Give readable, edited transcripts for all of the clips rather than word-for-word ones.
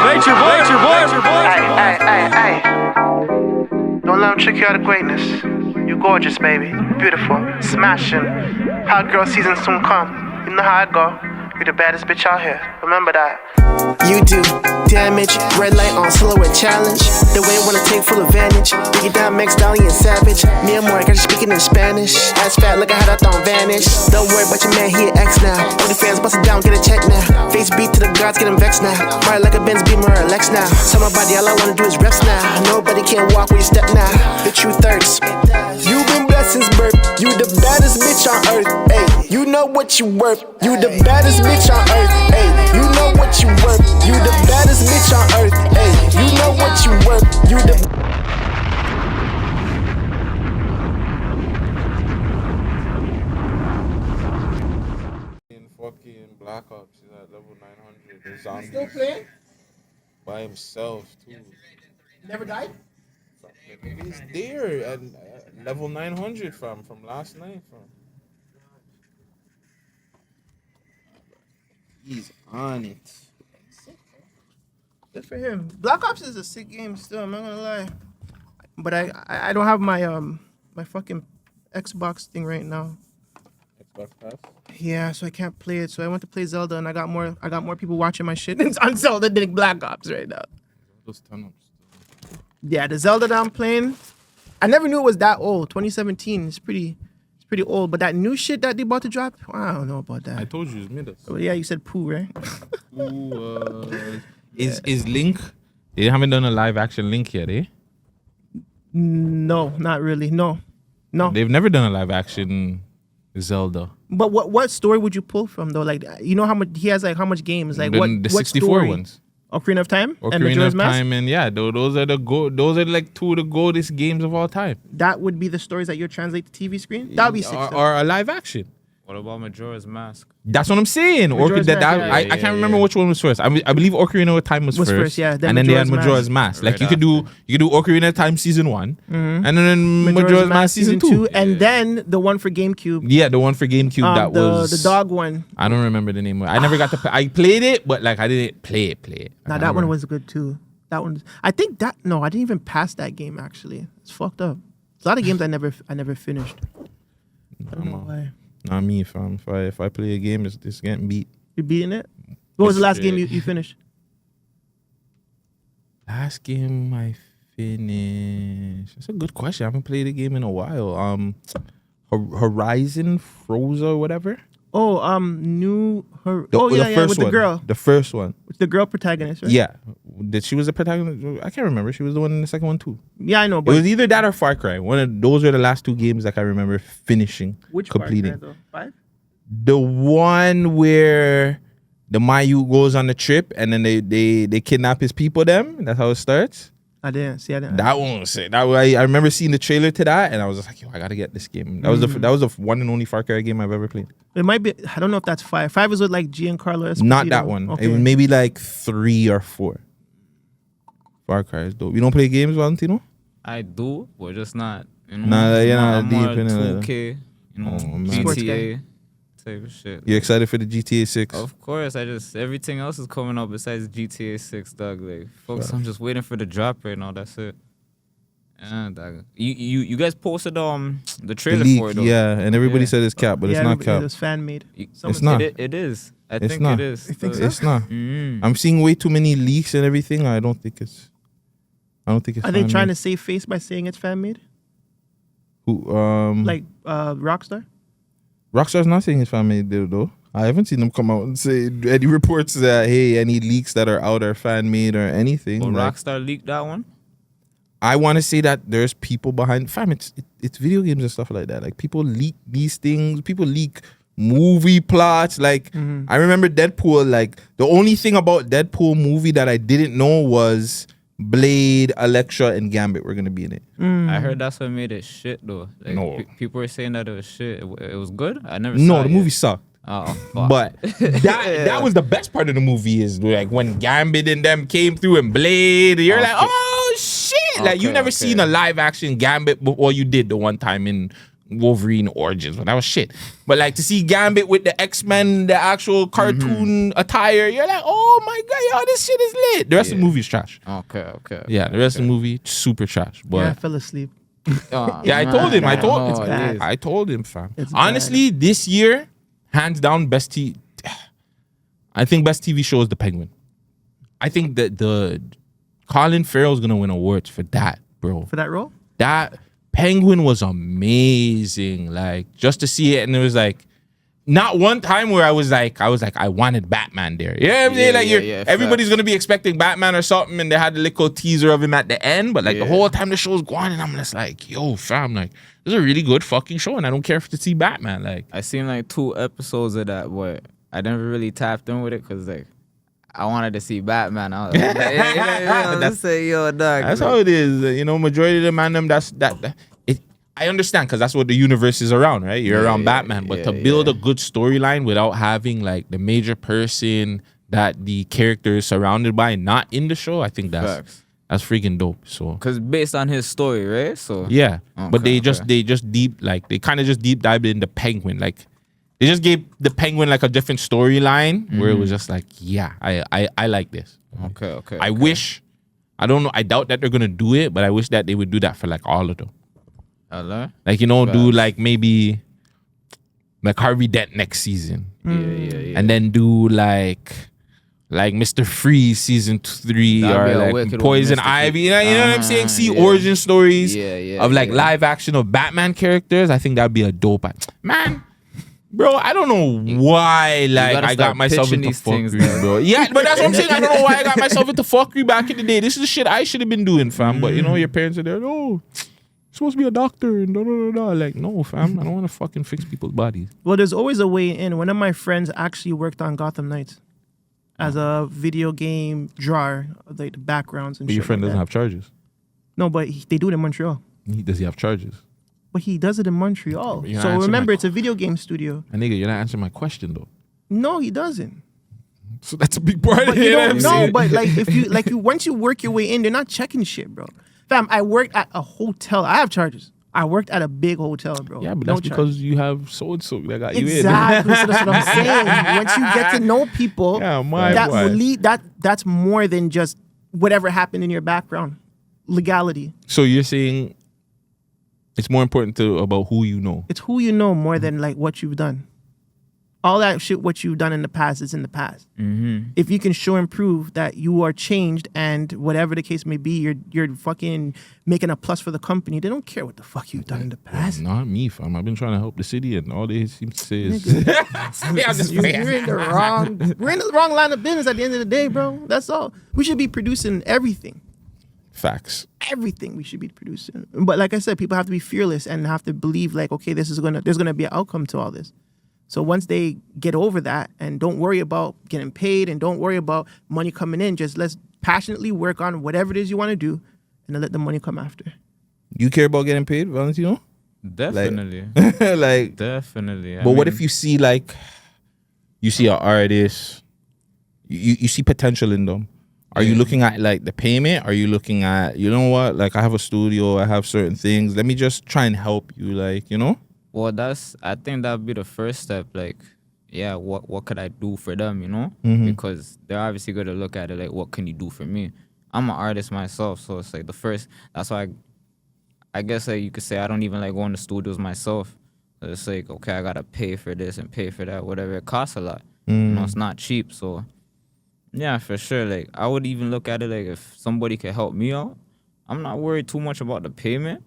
Nature boy. Ay. Don't let them trick you out of greatness. You gorgeous, baby. Beautiful. Smashing. Hot girl season soon come. You know how I go. You're the baddest bitch out here. Remember that. You do damage. Red light on silhouette challenge. The way I wanna take full advantage. Break it down, Max Dolly and Savage. Me and more, I got you speaking in Spanish. Ass fat, look at how that thong vanish. Don't worry about your man, he an ex now. All the fans bust it down, get a check now. Face beat to the gods, get them vexed now. Ride like a Benz Beamer or a Lex now. Tell my body, all I wanna do is reps now. Nobody can walk where you step now. The truth hurts. You been blessed since birth. You the baddest bitch on earth. Ay, you know what you worth. You the baddest bitch on earth. Ay, you know what you worth. You the baddest bitch on earth. Ay, you know what you worth. You the fucking Black Ops, he's at level 900. The zombie Still playing? by himself too. Never died? He's there at level 900 from last night. He's on it. Good for him. Black Ops is a sick game still, I'm not gonna lie. But I don't have my my fucking Xbox thing right now. Xbox Pass. Yeah, so I can't play it. So I went to play Zelda and I got more people watching my shit on Zelda than Black Ops right now. Those turn-ups. Yeah, the Zelda that I'm playing, I never knew it was that old. 2017. It's pretty old. But that new shit that they about to drop, I don't know about that. I told you it's mid. Oh, yeah, you said poo, right? Is Link? They haven't done a live action Link yet, eh? No, not really. No. They've never done a live action Zelda. But what story would you pull from though? Like, you know how much he has, like how much games? Like The 64 story? ones. Ocarina of Time and Ocarina Majora's of Mask? Time, and yeah, those are like two of the goldest games of all time. That would be the stories that you translate to TV screen. That would be sick. Or a live action. What about Majora's Mask? That's what I'm saying. Majora's Mask, yeah. I can't remember which one was first. I believe Ocarina of Time was first. Yeah. And then they had Majora's Mask. Like you could do Ocarina of Time season 1, and then Majora's Mask season 2, and then the one for GameCube. Yeah, the one for GameCube that was the dog one. I don't remember the name. I never got to play. I played it, but like I didn't play it. Nah, that one was good too. That one. I think that I didn't even pass that game actually. It's fucked up. There's a lot of games I never finished. I don't know why. Not me, fam. If I play a game, it's getting beat. You beating it? What was the last game you finished? Last game I finished. That's a good question. I haven't played a game in a while. Horizon Frozen or whatever. Oh, the first with one. the girl. The first one. With the girl protagonist, right? Yeah. She was the protagonist. I can't remember. She was the one in the second one too. Yeah, I know. It But was either that or Far Cry. One of those were the last two games that I remember finishing, completing. Far Cry, though? 5? The one where the Mayu goes on the trip and then they kidnap his people. That's how it starts. I didn't. That one was sick. I remember seeing the trailer to that and I was just like, yo, I gotta get this game. That was the one and only Far Cry game I've ever played. It might be. I don't know if that's 5. 5 is with like Giancarlo Esposito. Not that one. Okay. It was maybe like 3 or 4. Far Cry is dope. You don't play games, Valentino? I do, but just not. You know, Nah, you're not I'm deep more in it. 2K, you know, Oh, man. Sports GTA type of shit. You excited for the GTA 6? Of course, everything else is coming up besides GTA 6, dog. Like, folks, I'm just waiting for the drop right now. That's it. Yeah, dog. You guys posted the trailer for it though. Yeah, and everybody said it's cap, but it's not cap. It was fan made. It's not. It is. I It's think not. it is. You think so? It's not. Mm. I'm seeing way too many leaks and everything. I don't think it's. Are they trying to save face by saying it's fan made? Who? Like Rockstar? Rockstar's not saying it's fan made though. I haven't seen them come out and say any reports that hey, any leaks that are out are fan made or anything. Well, like, Rockstar leaked that one. I want to say that there's people behind. Fam, it's video games and stuff like that. Like people leak these things. People leak movie plots. Like I remember Deadpool. Like the only thing about Deadpool movie that I didn't know was Blade, Elektra, and Gambit were gonna be in it. I heard that's what made it shit though. Like, No. people were saying that it was shit. It was good. I never. No, saw the it movie yet. sucked. Oh, fuck. But that was the best part of the movie is like when Gambit and them came through and Blade. You're like, oh shit! Like you never seen a live action Gambit before. You did the one time in Wolverine Origins, but that was shit. But like to see Gambit with the X-Men, the actual cartoon attire, you're like, oh my god, yo, this shit is lit. The rest of the movie is trash. Okay. Yeah, the rest of the movie super trash. But Yeah, I fell asleep. yeah, I told him. I told him, fam. It's Honestly, this year, hands down, I think best TV show is The Penguin. I think that the Colin Farrell's gonna win awards for that, bro. For that role? That Penguin was amazing. Like just to see it, and it was like not one time where I was like, I wanted Batman there. You know what I'm saying? Like everybody's gonna be expecting Batman or something, and they had a little teaser of him at the end, but like the whole time the show's going, and I'm just like, yo, fam, like this is a really good fucking show, and I don't care if to see Batman. Like I seen like 2 episodes of that, but I never really tapped in with it because like I wanted to see Batman. I was like, let's say, yo, dog. That's how it is. You know, majority of the Man Dem, I understand because that's what the universe is around, right? You're around Batman. But to build a good storyline without having like the major person that the character is surrounded by not in the show, I think that's freaking dope. So because based on his story, right? So yeah, but they just kind of just deep dived in the Penguin. Like they just gave the Penguin like a different storyline where it was just like, yeah, I like this. Okay. I wish, I don't know, I doubt that they're gonna do it, but I wish that they would do that for like all of them. Like, you know, do like maybe like Harvey Dent next season. Yeah. And then do like Mr. Freeze season 3 or like Poison Ivy. You know what I'm saying? See origin stories of like live action of Batman characters. I think that'd be a dope. Man, bro, I don't know why like I got myself into fuckery, bro. Yeah, but that's what I'm saying. I don't know why I got myself into fuckery back in the day. This is the shit I should have been doing, fam. But you know, your parents are there, no, supposed to be a doctor and like, no, fam, I don't want to fucking fix people's bodies. Well, there's always a way in. One of my friends actually worked on Gotham Knights as a video game drawer, like the backgrounds and but shit. Your friend like doesn't have charges. No, but they do it in Montreal. Does he have charges? But he does it in Montreal. You're not So answering remember, my it's a video game studio. And nigga, you're not answering my question though. No, he doesn't. So that's a big part But of you it. don't know. But like, if you once you work your way in, they're not checking shit, bro. Fam, I worked at a hotel. I have charges. I worked at a big hotel, bro. Yeah, but No that's because you have so and so that got you in. Exactly. So that's what I'm saying. Once you get to know people, that will lead. That's more than just whatever happened in your background. Legality. So you're saying it's more important about who you know. It's who you know more than like what you've done. All that shit, what you've done in the past is in the past. Mm-hmm. If you can show and prove that you are changed and whatever the case may be, you're fucking making a plus for the company, they don't care what the fuck you've done in the past. Not me, fam. I've been trying to help the city, and all they seem to say is, You're in the wrong. We're in the wrong line of business at the end of the day, bro. That's all. We should be producing everything. facts. Everything we should be producing. But like I said, people have to be fearless and have to believe like, okay, there's gonna be an outcome to all this. So once they get over that and don't worry about getting paid and don't worry about money coming in, just let's passionately work on whatever it is you want to do and then let the money come after. You care about getting paid, Valentino? Definitely. Like Definitely. But what if you see like, you see an artist, you see potential in them. Are you looking at like the payment? Are you looking at, you know what, like I have a studio, I have certain things. Let me just try and help you, like, you know? Well, I think that'd be the first step. Like, yeah, what could I do for them, you know? Because they're obviously going to look at it like, what can you do for me? I'm an artist myself, so it's like that's why I guess like you could say I don't even like going to studios myself. It's like, okay, I got to pay for this and pay for that, whatever. It costs a lot. You know, it's not cheap, so yeah, for sure. Like, I would even look at it like if somebody could help me out, I'm not worried too much about the payment.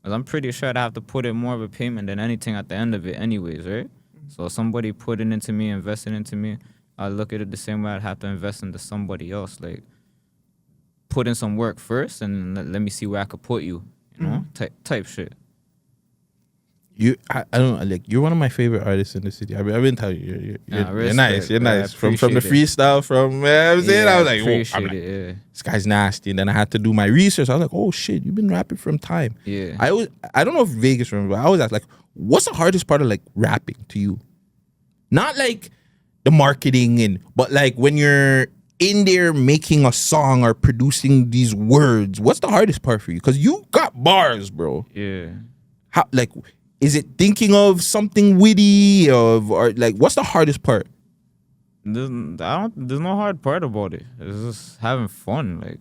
Because I'm pretty sure I'd have to put in more of a payment than anything at the end of it anyways, right? So if somebody put it into me, invested into me, I look at it the same way I'd have to invest into somebody else. Like, put in some work first and let me see where I could put you, you know? Type shit. I don't like, you're one of my favorite artists in the city. I've been telling you, you're nice. You're nice. From the freestyle, from, you know what I'm saying? I was like, this guy's nasty. And then I had to do my research. I was like, oh shit, you've been rapping from time. Yeah. I don't know if Vegas remember, but I always ask, like, what's the hardest part of like rapping to you? Not like the marketing but like when you're in there making a song or producing these words, what's the hardest part for you? Because you got bars, bro. Yeah. How, like, Is it thinking of something witty or like what's the hardest part? There's no hard part about it. It's just having fun. Like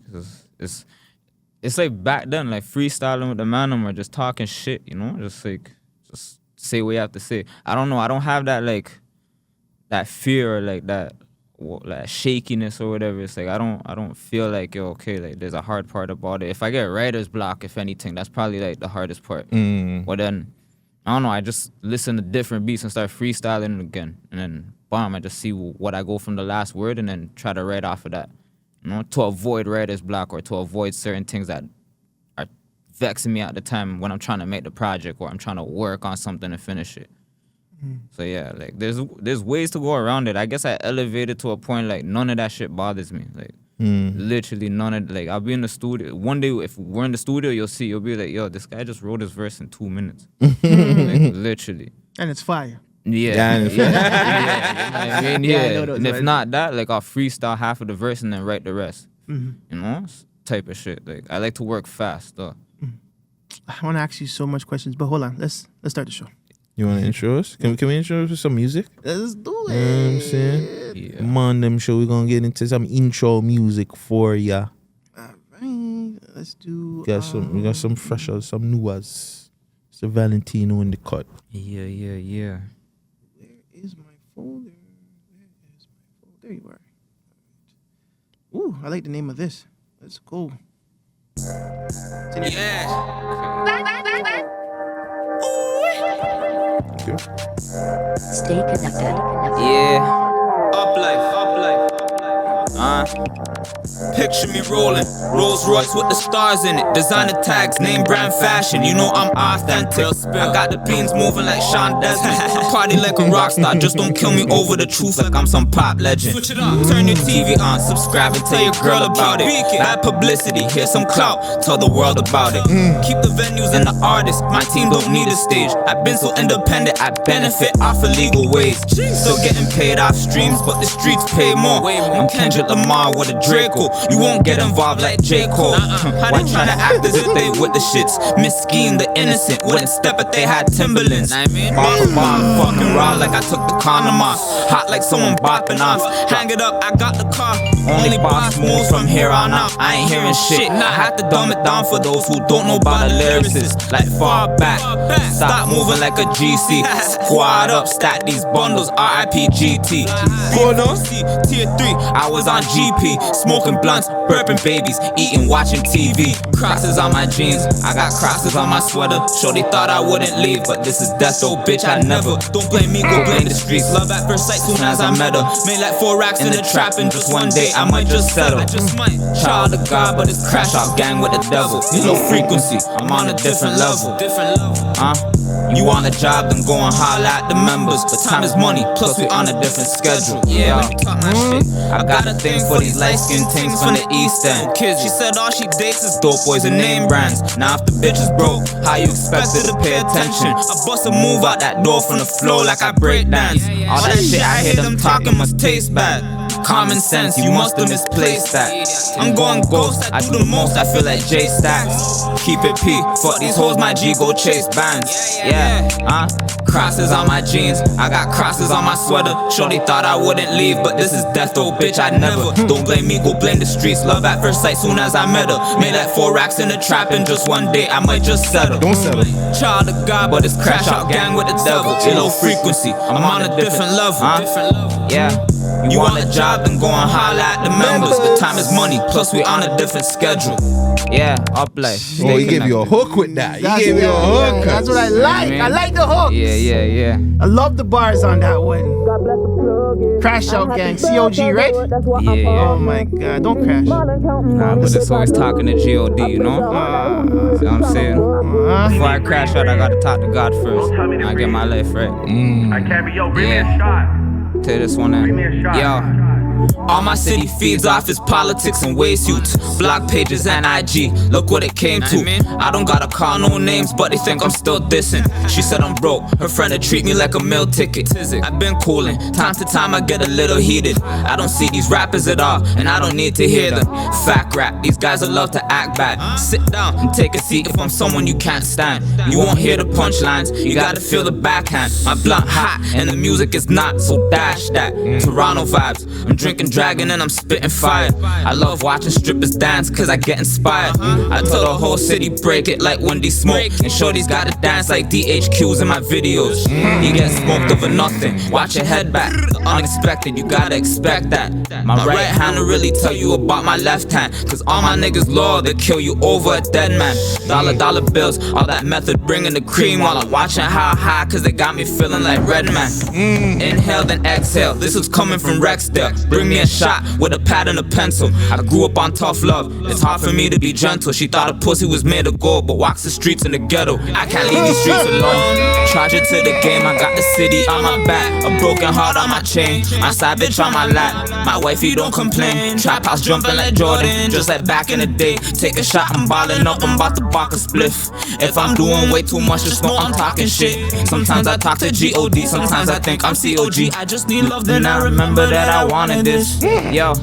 it's like back then, like freestyling with the Man Dem or just talking shit, you know? Just say what you have to say. I don't know. I don't have that like that fear or like that shakiness or whatever. It's like I don't feel like okay, like there's a hard part about it. If I get writer's block, if anything, that's probably like the hardest part. But then I don't know, I just listen to different beats and start freestyling again. And then bam, I just see what I go from the last word and then try to write off of that. You know, to avoid writer's block or to avoid certain things that are vexing me at the time when I'm trying to make the project or I'm trying to work on something and finish it. So yeah, like there's ways to go around it. I guess I elevated to a point like none of that shit bothers me. Like literally none of like I'll be in the studio. One day if we're in the studio, you'll be like, yo, this guy just wrote his verse in 2 minutes. Like, literally. And it's fire. Yeah. Yeah. You know what I mean? Yeah, I know those And if words. not that, like I'll freestyle half of the verse and then write the rest. You know? Type of shit. Like I like to work fast though. I want to ask you so much questions, but hold on. Let's start the show. You want to intro us? Can we intro us with some music? Let's do You know what I'm it. saying? Yeah. Man Dem show, we're gonna get into some intro music for ya. All right. Let's do. We got some freshers, some newas. It's the Valentino in the cut. Yeah. Where is my folder? There you are. Ooh, I like the name of this. Let's go. Okay. Stay connected. Yeah. Up life. Picture me rolling, Rolls Royce with the stars in it. Designer tags, name brand fashion. You know I'm authentic. I got the beans moving like Sean Desmond. Party like a rock star, just don't kill me over the truth like I'm some pop legend. Turn your TV on, subscribe and tell your girl about it. Bad publicity, here's some clout, tell the world about it. Keep the venues and the artists, my team don't need a stage. I've been so independent, I benefit off illegal ways. Still getting paid off streams, but the streets pay more. I'm Kendrick Lamar with a Draco. You won't get involved like J. Cole. Why try to act as if they with the shits? Misscheme the innocent, wouldn't step if they had Timberlands. Bar for bar, fucking raw like I took the condom off. Hot like someone bopping off. Hang it up, I got the car. Only boss moves from here on out. I ain't hearing shit. I had to dumb it down for those who don't know about the lyricists. Like far back, stop moving like a GC. Squad up, stack these bundles. RIP GT. Tier 3, I was on GP. Smoking blunts, burping babies, eating, watching TV. Crosses on my jeans, I got crosses on my sweater. Shorty thought I wouldn't leave, but this is death, so bitch, I never. Don't blame me, go blame the streets. Love at first sight, soon as I met her. Made like 4 racks in the trap, and just one day I might just settle. Child of God, but it's crash out gang with the devil. Low frequency, I'm on a different level. You want a job, then go and holler at the members. But time is money, plus we on a different schedule. Yeah, let me talk my shit. I got a thing for these light-skinned things from the East End. She said all she dates is dope boys and name brands. Now if the bitch is broke, how you expected to pay attention? I bust a move out that door from the floor like I break dance. All that shit I hear them talking must taste bad. Common sense, you must have misplaced that. I'm going ghost, I do the most, I feel like J Stacks. Keep it P, fuck these hoes, my G go chase bands. Yeah, crosses on my jeans, I got crosses on my sweater. Shorty thought I wouldn't leave, but this is death, oh bitch, I never. Don't blame me, go blame the streets. Love at first sight, soon as I met her. Made like 4 racks in the trap, and just one day I might just settle. Don't settle. Child of God, but it's crash out gang with the devil. Low frequency, I'm on a different level. Yeah. You want a job, then go and holler at the members. The time is money, plus we on a different schedule. Yeah, up life. Oh, he gave you a hook with that. He gave you a hook. That's what I like. I like the hook. Yeah. I love the bars on that one. Crash out gang, COG, right? Yeah. Oh my God, don't crash. Nah, but it's always talking to G.O.D., you know? See what I'm saying? Before I crash out, I gotta talk to God first. I get my life right. I carry yo, bring me a shot. Take this one in. Yo. All my city feeds off is politics and waste suits, blog pages and IG. Look what it came to. I don't gotta call no names, but they think I'm still dissing. She said I'm broke. Her friend would treat me like a meal ticket. I've been cooling. Time to time I get a little heated. I don't see these rappers at all, and I don't need to hear them. Fact rap. These guys will love to act bad. Sit down and take a seat if I'm someone you can't stand. You won't hear the punchlines. You gotta feel the backhand. My blunt hot and the music is not, so dash that. Toronto vibes. I'm drinking dragon and I'm spitting fire. I love watching strippers dance cause I get inspired. I tell the whole city break it like Wendy Smoke, and shorty's gotta dance like DHQs in my videos. You get smoked over nothing, watch your head back. The unexpected, you gotta expect that. My right hand will really tell you about my left hand, cause all my niggas loyal, they kill you over a dead man. Dollar bills, all that method bringing the cream while I'm watching how high, cause they got me feeling like Redman. Inhale then exhale, this was coming from Rexdale. Bring me a shot with a pad and a pencil. I grew up on tough love, it's hard for me to be gentle. She thought a pussy was made of gold, but walks the streets in the ghetto. I can't leave these streets alone. Charge it to the game, I got the city on my back, a broken heart on my chain, my side bitch on my lap. My wifey don't complain, trap house jumping like Jordan, just like back in the day. Take a shot, I'm balling up, I'm about to bark a spliff. If I'm doing way too much, just know I'm talking shit. Sometimes I talk to G.O.D., sometimes I think I'm C.O.G. I just need love, then I remember that I wanted this. Yo,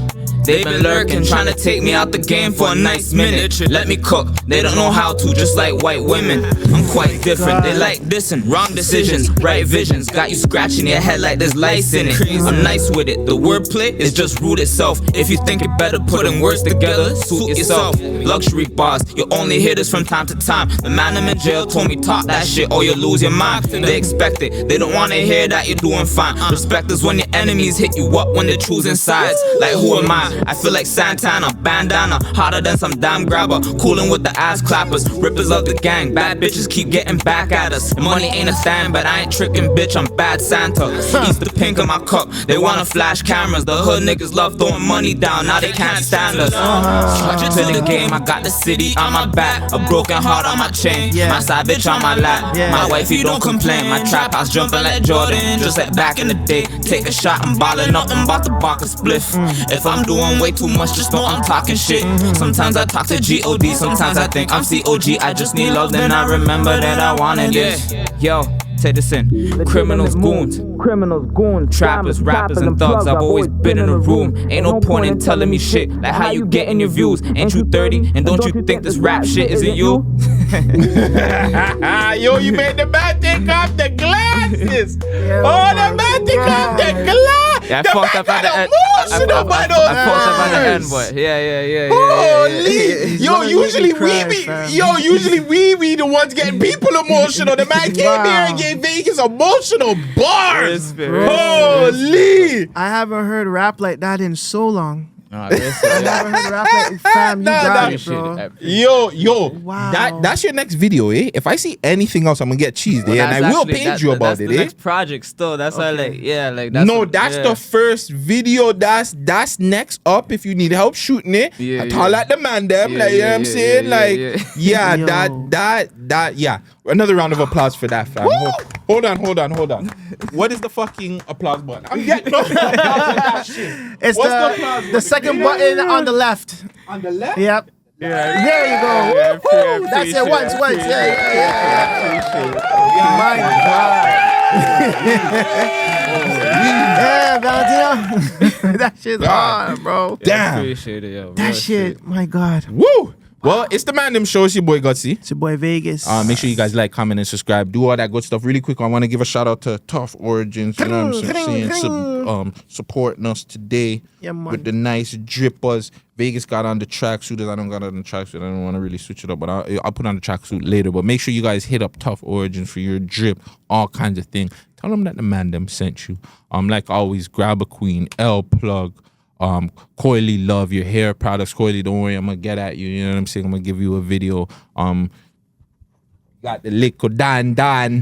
they've been lurking, trying to take me out the game for a nice minute. Let me cook, they don't know how to, just like white women. I'm quite different, they like dissing, wrong decisions, right visions. Got you scratching your head like there's lice in it. I'm nice with it, the wordplay is just rude itself. If you think it better, putting words together, suit yourself. Luxury bars, you only hear this from time to time. The man I'm in jail told me talk that shit or you'll lose your mind. They expect it, they don't wanna hear that you're doing fine. Respect is when your enemies hit you up when they're choosing sides. Like who am I feel like Santana, bandana, hotter than some dime grabber. Cooling with the ass clappers, rippers of the gang. Bad bitches keep getting back at us. Money ain't a thing, but I ain't tricking, bitch, I'm bad Santa. Easter pink in my cup, they wanna flash cameras. The hood niggas love throwing money down, now they can't stand us. Charge it to the game, I got the city on my back, a broken heart on my chain, my side bitch on my lap. My wifey don't complain, my trap house jumping like Jordan, just like back in the day. Take a shot, I'm balling up, I'm about to bark a spliff. If I'm doing way too much, just know I'm talking shit. Sometimes I talk to G.O.D., sometimes I think I'm C.O.G. I just need love, then I remember that I wanted this. Yo, take this in. Criminals, goons, trappers, rappers, and thugs. I've always been in the room. Ain't no point in telling me shit like how you getting your views. Ain't you 30? And don't you think this rap shit isn't you? Yo, you made the man take off the glasses. Oh, the man take off the glasses. Yeah, I fucked up at the end. I fucked up at the end, but yeah. Holy! Yo, usually we be the ones getting people emotional. The man came here and gave Vegas emotional bars. Holy! I haven't heard rap like that in so long. Nah, I never heard rap like fam. You got it, bro. Yo, Wow. that's your next video, eh? If I see anything else, I'm gonna get cheesed, eh? And I will page you about it, the eh? next project still. That's why, like, yeah, like That's the first video. That's next up. If you need help shooting it, I call out the Man Dem. Like, you know what I'm saying? Yeah, that. Another round of applause for that, fam. Hold on. What is the fucking applause button? I'm getting no applause for that shit. It's the second button on the left. On the left? Yep. Yeah. There you go. Yeah, Woo! That's it. Once. Yeah. My God. Valentino. That shit's hard, bro. Damn. Appreciate it, yo. That shit. My God. Woo! Well, it's the Man Dem Show. It's your boy Gutsy. It's your boy Vegas. Make sure you guys like, comment, and subscribe. Do all that good stuff. Really quick, I want to give a shout out to Tough Origins. You know what I'm saying? Supporting us today with the nice drippers. Vegas got on the tracksuit. I don't got on the tracksuit. I don't want to really switch it up, but I'll put on the tracksuit later. But make sure you guys hit up Tough Origins for your drip, all kinds of things. Tell them that the Man Dem sent you. Like always, grab a queen, L plug. Coily love your hair products. Coily, don't worry, I'm gonna get at you. You know what I'm saying? I'm gonna give you a video. Got the liquid Dan Julio.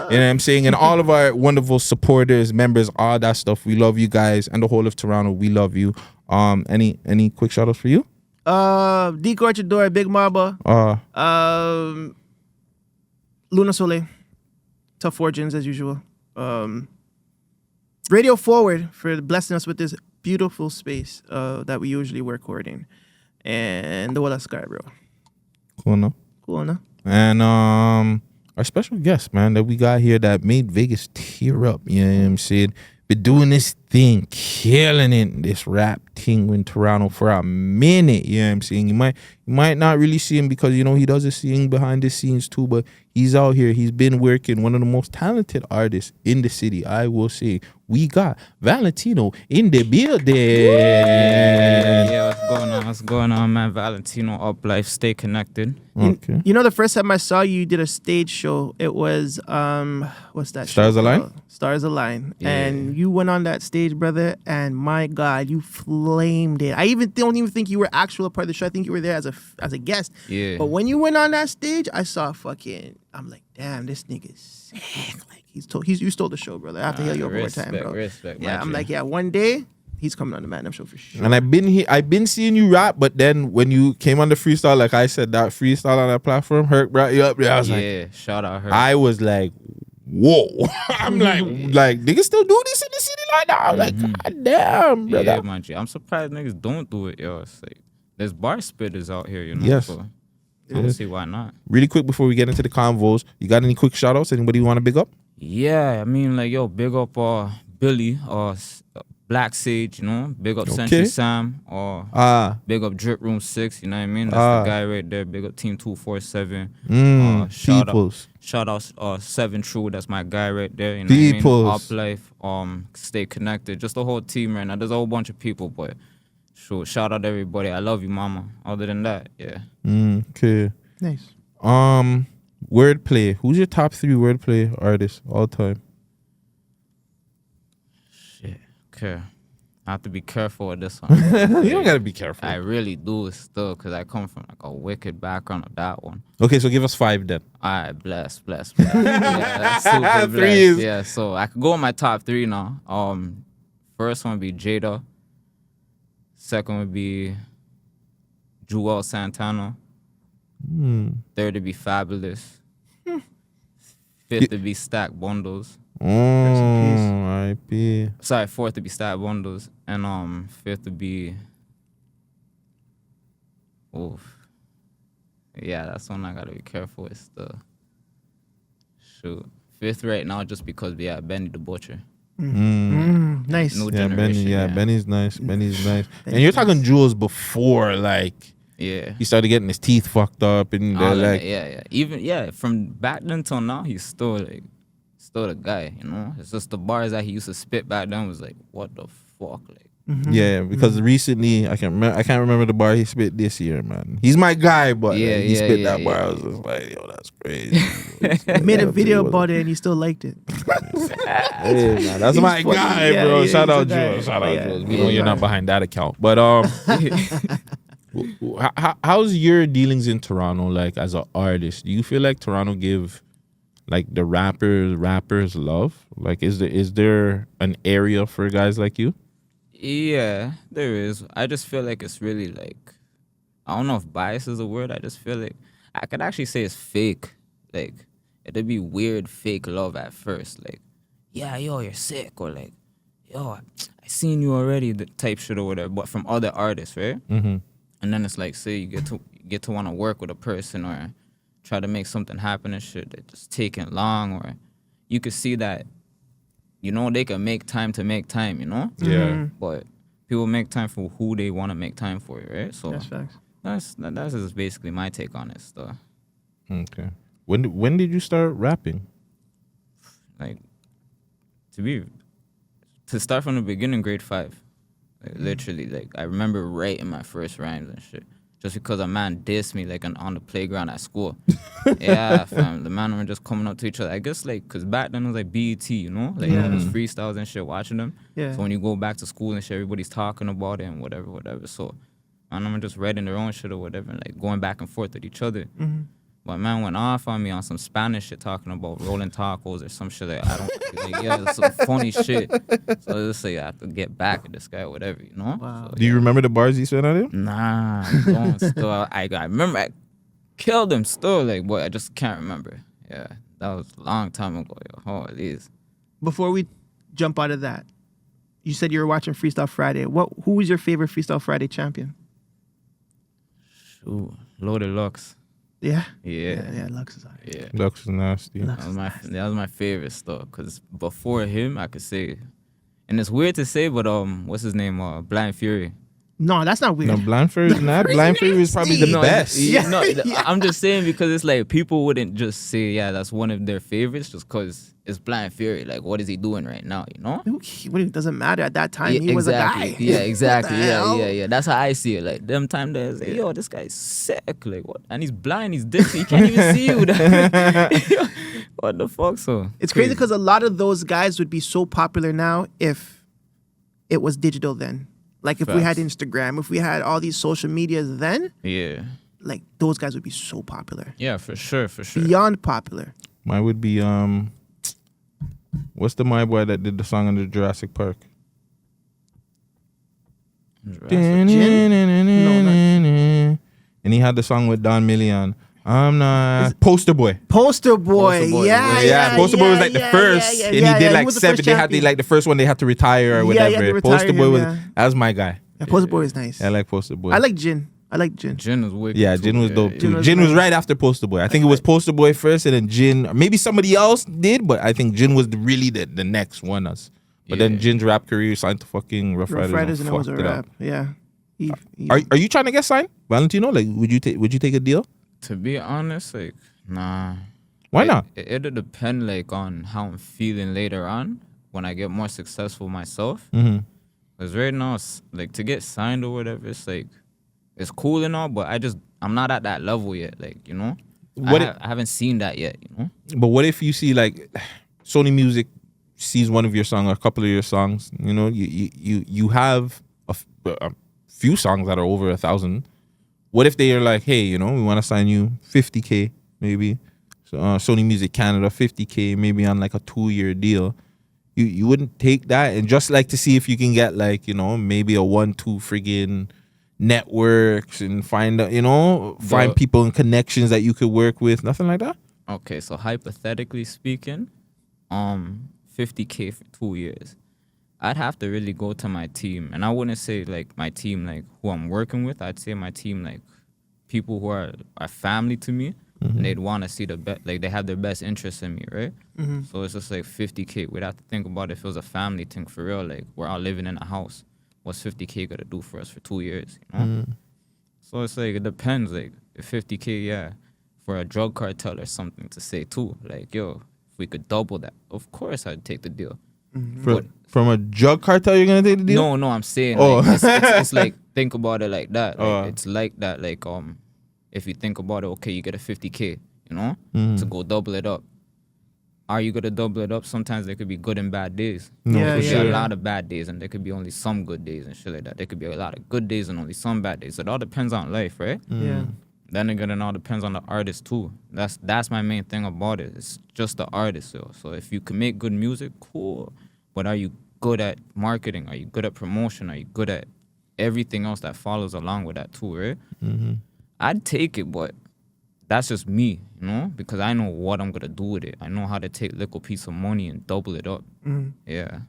You know what I'm saying? And all of our wonderful supporters, members, all that stuff. We love you guys, and the whole of Toronto. We love you. Any quick shout outs for you? D Corchador, Big Marba. Luna Soleil. Tough Origins as usual. Radio Forward for blessing us with this beautiful space that we usually recording. And the Walla Sky, bro. Cool, no? Cool, no? And our special guest, man, that we got here that made Vegas tear up. You know what I'm saying? Been doing this thing, killing it, this rap thing in Toronto for a minute. You know what I'm saying? You might not really see him because, you know, he does his thing behind the scenes too, but he's out here. He's been working. One of the most talented artists in the city, I will say. We got Valintino in the building. Yeah, what's going on, man? Valentino Up Life, stay connected. Okay. You know, the first time I saw you did a stage show, it was what's that? Stars show Align? called? Stars Align. Yeah. And you went on that stage, brother, and my God, you flamed it. I don't even think you were actual part of the show. I think you were there as a guest. Yeah. But when you went on that stage, I saw I'm like, damn, this nigga's sick. Like you stole the show, brother. I have to hear you over time, bro. Respect, Yeah, I'm my like, yeah, one day he's coming on the Man Dem show for sure. And I've been seeing you rap, but then when you came on the freestyle, like I said, that freestyle on that platform, Herc brought you up there. I was like, shout out her. I was like, whoa. I'm like niggas still do this in the city like that. I'm like, God damn, brother. Yeah, man. I'm surprised niggas don't do it, yo. It's like, there's bar spitters out here, you know? Yes. So I don't see why not. Really quick before we get into the convos, you got any quick shout outs? Anybody you want to big up? Yeah, I mean, like, yo, big up Billy or Black Sage, you know? Big up Okay. Century Sam or big up Drip Room 6, you know what I mean? That's the guy right there. Big up Team 247. Shout out 7 True, that's my guy right there. You know Peoples. what I mean? Up Life, stay connected. Just the whole team right now. There's a whole bunch of people, but sure, shout out everybody. I love you, mama. Other than that, yeah. Okay. Nice. Wordplay. Who's your top 3 wordplay artists all time? Shit. Okay. I have to be careful with this one. You don't gotta be careful. I really do still, because I come from like a wicked background of that one. Okay, so give us 5 then. All right, bless. Yeah, that's super blessed. Threes. Yeah, so I could go on my top 3 now. First one would be Jada. Second would be Jewel Santana. Third would be Fabulous. Fifth would be Stack Bundles. R.I.P. Sorry, fourth would be Stack Bundles. And fifth would be yeah, that's one I gotta be careful with. Shoot. Fifth right now just because we have Benny the Butcher. Nice. New Yeah, Benny. generation, Yeah, Benny's nice. Benny's nice. And you're talking Jules before, like, yeah. he started getting his teeth fucked up and All of like, it, yeah. Even from back then till now, he's still the guy, you know? It's just the bars that he used to spit back then was like, what the fuck? Like, yeah, because recently I can't remember the bar he spit this year, man. He's my guy, but he spit that bar. I was just like, yo, that's crazy. I made a video about it and he still liked it. Hey, man, that's my funny. guy, Yeah, bro. yeah, Shout he's out a guy. Jules. Shout out Yeah. Jules. We know you're not behind that account, but how's your dealings in Toronto like as an artist? Do you feel like Toronto give like the rappers love? Like, is there an area for guys like you? yeah, there is. I just feel like it's really like, I don't know if bias is a word. I just feel like I could actually say it's fake. Like, it'd be weird fake love at first. Like, yeah, yo, you're sick. Or like, yo, I seen you already, the type shit or whatever. But from other artists, right? Mm-hmm. And then it's like, say you get to want to work with a person or try to make something happen and shit, that just taking long, or you could see that, you know, they can make time to make time, you know? Yeah. But people make time for who they want to make time for, right? So That's facts. that's just basically my take on it stuff. Okay. When did you start rapping? Like, to start from the beginning, grade 5. Like, literally, like, I remember writing my first rhymes and shit. Just because a man dissed me, like, on the playground at school. Yeah, fam. The man were just coming up to each other. I guess, like, because back then it was, like, BET, you know? Like, all those freestyles and shit, watching them. Yeah. So when you go back to school and shit, everybody's talking about it and whatever. So, and I'm just writing their own shit or whatever, and, like, going back and forth with each other. But man went off on me on some Spanish shit, talking about rolling tacos or some shit that I don't, like, yeah, some funny shit. So just say I have to get back at this guy or whatever, you know? Wow. So, Do you remember the bars he said on it? nah, I don't still. I remember I killed him still, like, boy, I just can't remember. Yeah, that was a long time ago, yo. Holy. Before we jump out of that, you said you were watching Freestyle Friday. Who was your favorite Freestyle Friday champion? Ooh, Loaded Lux. Yeah. Yeah. Lux is on it. Yeah. Lux is nasty. That was my favorite stuff. Cause before him, I could say, and it's weird to say, but what's his name? Blind Fury. No, that's not weird. No, Blind Fury is not. Blind Fury is probably the best. No, I'm just saying because it's like people wouldn't just say, yeah, that's one of their favorites just because it's Blind Fury. Like, what is he doing right now? You know? It doesn't matter at that time. He was a guy. Yeah, exactly. Yeah. That's how I see it. Like, them time there's like, yo, this guy's sick. Like, what? And he's blind. He's dizzy. He can't even see you. What the fuck? So it's crazy because a lot of those guys would be so popular now if it was digital then. Like if we had Instagram, if we had all these social medias then, like those guys would be so popular. Yeah, for sure. Beyond popular. Mine would be what's the my boy that did the song under Jurassic Park? And he had the song with Don Million. I'm not Poster Boy. Poster Boy. Yeah. Poster Boy was like the first, and he did like 7. They had like the first one. They had to retire or whatever. Poster Boy was that was my guy. Yeah, Poster Boy is nice. I like Poster Boy. I like Jin. Jin was wicked. Yeah, Jin was dope too. Jin was right after Poster Boy. I think it was Poster Boy first, and then Jin. Maybe somebody else did, but I think Jin was really the next one. But then Jin's rap career signed to fucking Rough Riders and it was a rap. Yeah. Are you trying to get signed, Valentino? Like, would you take a deal? To be honest, like, nah. Why not? It'll depend, like, on how I'm feeling later on when I get more successful myself. Because right now, like, to get signed or whatever, it's like, it's cool and all, but I'm not at that level yet, like, you know? I haven't seen that yet, you know? But what if you see, like, Sony Music sees one of your songs or a couple of your songs, you know, you have a few songs that are over 1,000. What if they are like, hey, you know, we want to sign you $50K maybe. So, Sony Music Canada, $50K maybe on like a 2-year deal. You wouldn't take that and just like to see if you can get like, you know, maybe a 1-2 friggin' networks and find people and connections that you could work with, nothing like that? Okay, so hypothetically speaking, 50K for 2 years. I'd have to really go to my team, and I wouldn't say like my team like who I'm working with. I'd say my team like people who are family to me. And they'd want to see like they have their best interest in me, right? So it's just like 50K. We'd have to think about if it was a family thing for real. Like we're all living in a house. What's 50K gonna do for us for 2 years? You know. So it's like it depends. Like if 50K, for a drug cartel or something to say too. Like yo, if we could double that, of course I'd take the deal. From a drug cartel, you're gonna take the deal? No, I'm saying like, it's like think about it like that. Like, it's like that. Like if you think about it, okay, you get a 50K, you know, to go double it up. Are you gonna double it up? Sometimes there could be good and bad days. There could be a lot of bad days, and there could be only some good days and shit like that. There could be a lot of good days and only some bad days. It all depends on life, right? Yeah. Then again, it all depends on the artist too. That's my main thing about it. It's just the artist. So if you can make good music, cool. But are you good at marketing? Are you good at promotion? Are you good at everything else that follows along with that too, right? I'd take it, but that's just me, you know? Because I know what I'm going to do with it. I know how to take a little piece of money and double it up. Yeah.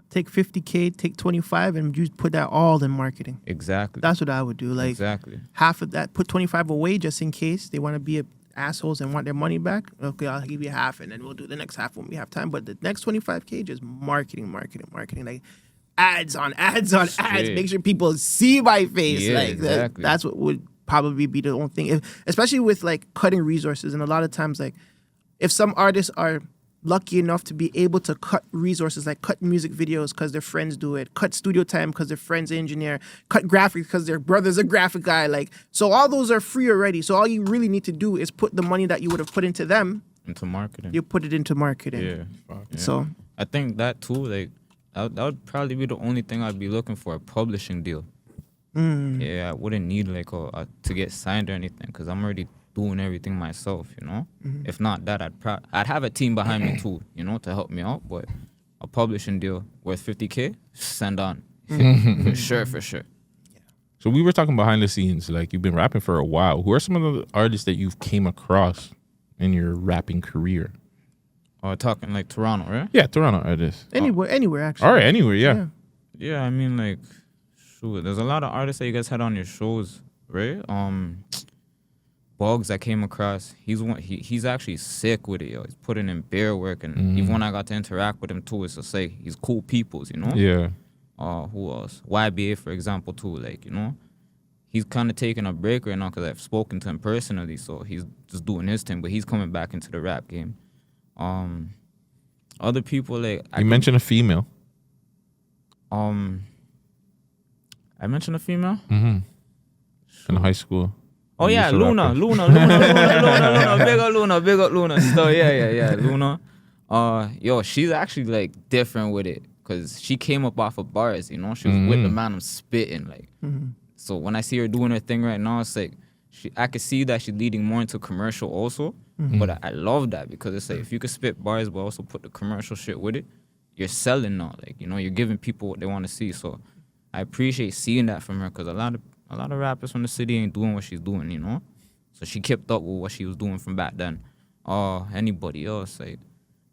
Take 50K, take 25, and you put that all in marketing. Exactly. That's what I would do. Like exactly. Half of that, put 25 away just in case they want to be assholes and want their money back. Okay, I'll give you half, and then we'll do the next half when we have time. But the next 25K, just marketing. Like ads on ads. Make sure people see my face. Yeah, like exactly. That's what would probably be the only thing. Especially with like cutting resources, and a lot of times like if some artists are lucky enough to be able to cut resources, like cut music videos because their friends do it, cut studio time because their friend's an engineer, cut graphics because their brother's a graphic guy. Like, so all those are free already. So all you really need to do is put the money that you would have put into them into marketing. You put it into marketing. Yeah. So I think that too, like that would probably be the only thing I'd be looking for, a publishing deal. Yeah, I wouldn't need like to get signed or anything because I'm already doing everything myself, you know. If not that, I'd have a team behind me too, you know, to help me out. But a publishing deal worth 50K, send on. for sure. So we were talking behind the scenes, like you've been rapping for a while. Who are some of the artists that you've came across in your rapping career? Talking like Toronto, right? Yeah, Toronto artists. Anywhere actually. All right, anywhere, yeah. Yeah, I mean, like, shoot, there's a lot of artists that you guys had on your shows, right? Bugs I came across, he's actually sick with it, yo. He's putting in bare work, and even when I got to interact with him too, it's just like he's cool peoples, you know. Yeah. Who else? YBA, for example, too. Like, you know, he's kind of taking a break right now because I've spoken to him personally, so he's just doing his thing, but he's coming back into the rap game. Other people, like, You mentioned a female. I mentioned a female. In high school. Oh yeah, Used to Luna. rap. Big up Luna. So yeah, Luna. Yo, she's actually like different with it, cause she came up off of bars, you know. She was with the man I'm spitting, like. So when I see her doing her thing right now, it's like I could see that she's leading more into commercial also. But I love that because it's like if you could spit bars but also put the commercial shit with it, you're selling now. Like, you know, you're giving people what they want to see. So I appreciate seeing that from her, because a lot of rappers from the city ain't doing what she's doing, you know. So she kept up with what she was doing from back then. Anybody else, like,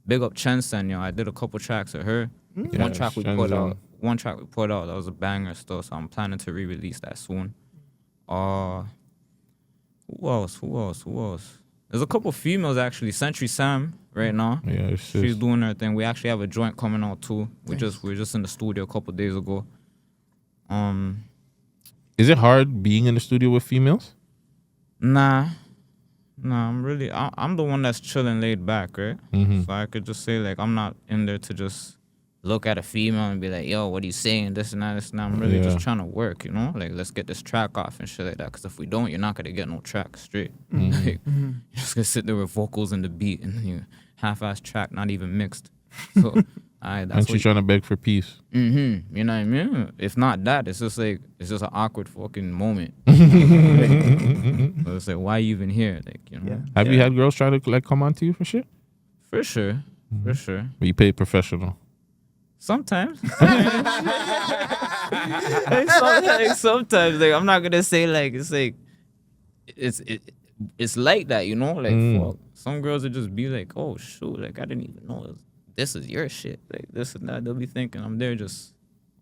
big up Chensen, yo. I did a couple tracks with her. One track we put out, that was a banger still, so I'm planning to re-release that soon. Who else? There's a couple females actually. Century Sam right now. Yeah, she's doing her thing. We actually have a joint coming out too. We were just in the studio a couple days ago. Is it hard being in the studio with females? Nah, I'm the one that's chilling, laid back, right? So I could just say, like, I'm not in there to just look at a female and be like, yo, what are you saying? This and that, this and that. I'm really just trying to work, you know? Like, let's get this track off and shit like that. Because if we don't, you're not going to get no track straight. Like, you're just going to sit there with vocals and the beat and you half-ass track, not even mixed. So, that's and she's trying to beg for peace. You know what I mean? If not that, it's just an awkward fucking moment. So it's like, why are you even here? Like, you know? Have you had girls try to, like, come on to you for shit? For sure. For sure. But you pay professional. Sometimes. Sometimes, like, I'm not gonna say, like, it's like it's like that, you know? Like, fuck, some girls would just be like, oh shoot, like, I didn't even know this is your shit, like this and that. They'll be thinking I'm there just,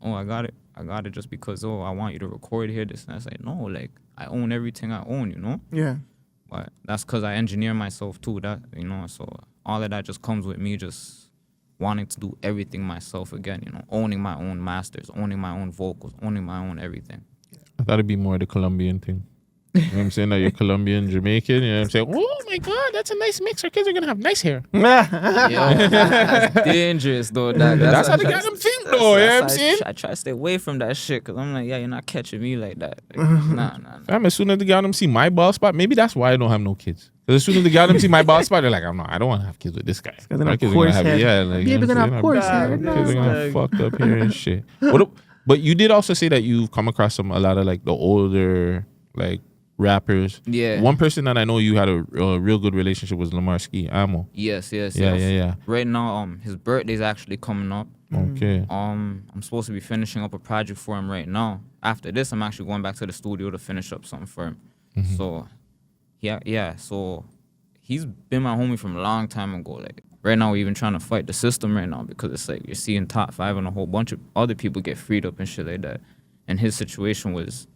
oh, I got it just because, oh, I want you to record here, this and that. It's like, no, like, I own everything I own, you know? Yeah. But that's because I engineer myself too, that, you know, so all of that just comes with me just wanting to do everything myself again, you know, owning my own masters, owning my own vocals, owning my own everything. I thought it'd be more the Colombian thing. You know what I'm saying? That you're Colombian, Jamaican, you know what I'm saying? Oh my God, that's a nice mix. Our kids are going to have nice hair. Yo, that's dangerous, though. That's how they got them think, though, you know what I'm saying? I try to stay away from that shit, because I'm like, yeah, you're not catching me like that. Like, nah. Fam, as soon as they got them see my bald spot, maybe that's why I don't have no kids. Because as soon as they got them see my bald spot, they're like, I don't want to have kids with this guy. My kids are going to have, like, baby gonna have coarse hair. Kids are going to have fucked up hair and shit. But you did also say that you've come across a lot of, like, the older, like, rappers. Yeah. One person that I know you had a real good relationship was Lamarski Amo. Yes. Yeah. Right now, his birthday's actually coming up. Okay. I'm supposed to be finishing up a project for him right now. After this, I'm actually going back to the studio to finish up something for him. So, yeah. So, he's been my homie from a long time ago. Like, right now, we're even trying to fight the system right now, because it's like you're seeing top 5 and a whole bunch of other people get freed up and shit like that. And his situation was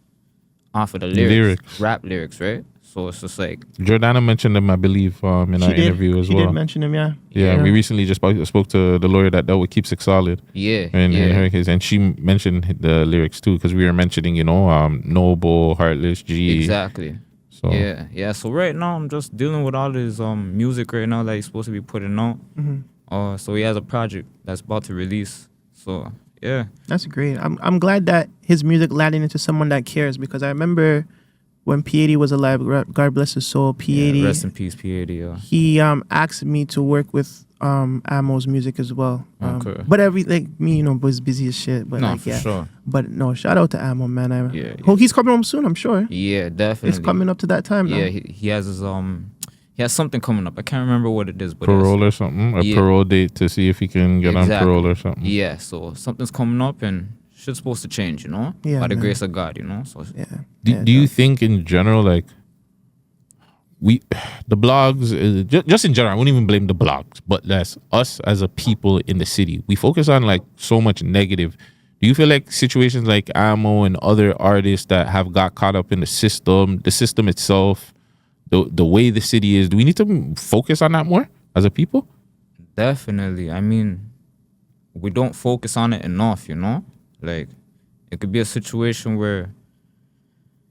off of the lyrics, rap lyrics, right? So it's just like Jordana mentioned him, I believe, in our interview as well. She did mention him, yeah. Yeah, we recently just spoke to the lawyer that dealt with Keep Six Solid. Yeah. In her case, and she mentioned the lyrics too, because we were mentioning, you know, Noble, Heartless, G. Exactly. So yeah. So right now I'm just dealing with all his music right now that he's supposed to be putting out. So he has a project that's about to release. So yeah, that's great. I'm glad that his music landed into someone that cares, because I remember when P80 was alive, God bless his soul, P80. Rest in peace, P80. Yeah. He asked me to work with Amo's music as well. Okay. But me, you know, was busy as shit. But no, for sure. But no, shout out to Amo, man. Hope he's coming home soon, I'm sure. Yeah, definitely. It's coming up to that time now. Yeah, he has his he has something coming up. I can't remember what it is, but parole or something, parole date to see if he can get on parole or something. Yeah, so something's coming up and shit's supposed to change, you know, by the grace of God, you know. So do you think in general, like, the blogs, just in general, I wouldn't even blame the blogs, but that's us as a people in the city. We focus on, like, so much negative Do you feel like situations like Ammo and other artists that have got caught up in the system itself, the way the city is, do we need to focus on that more as a people? Definitely. I mean, we don't focus on it enough, you know? Like, it could be a situation where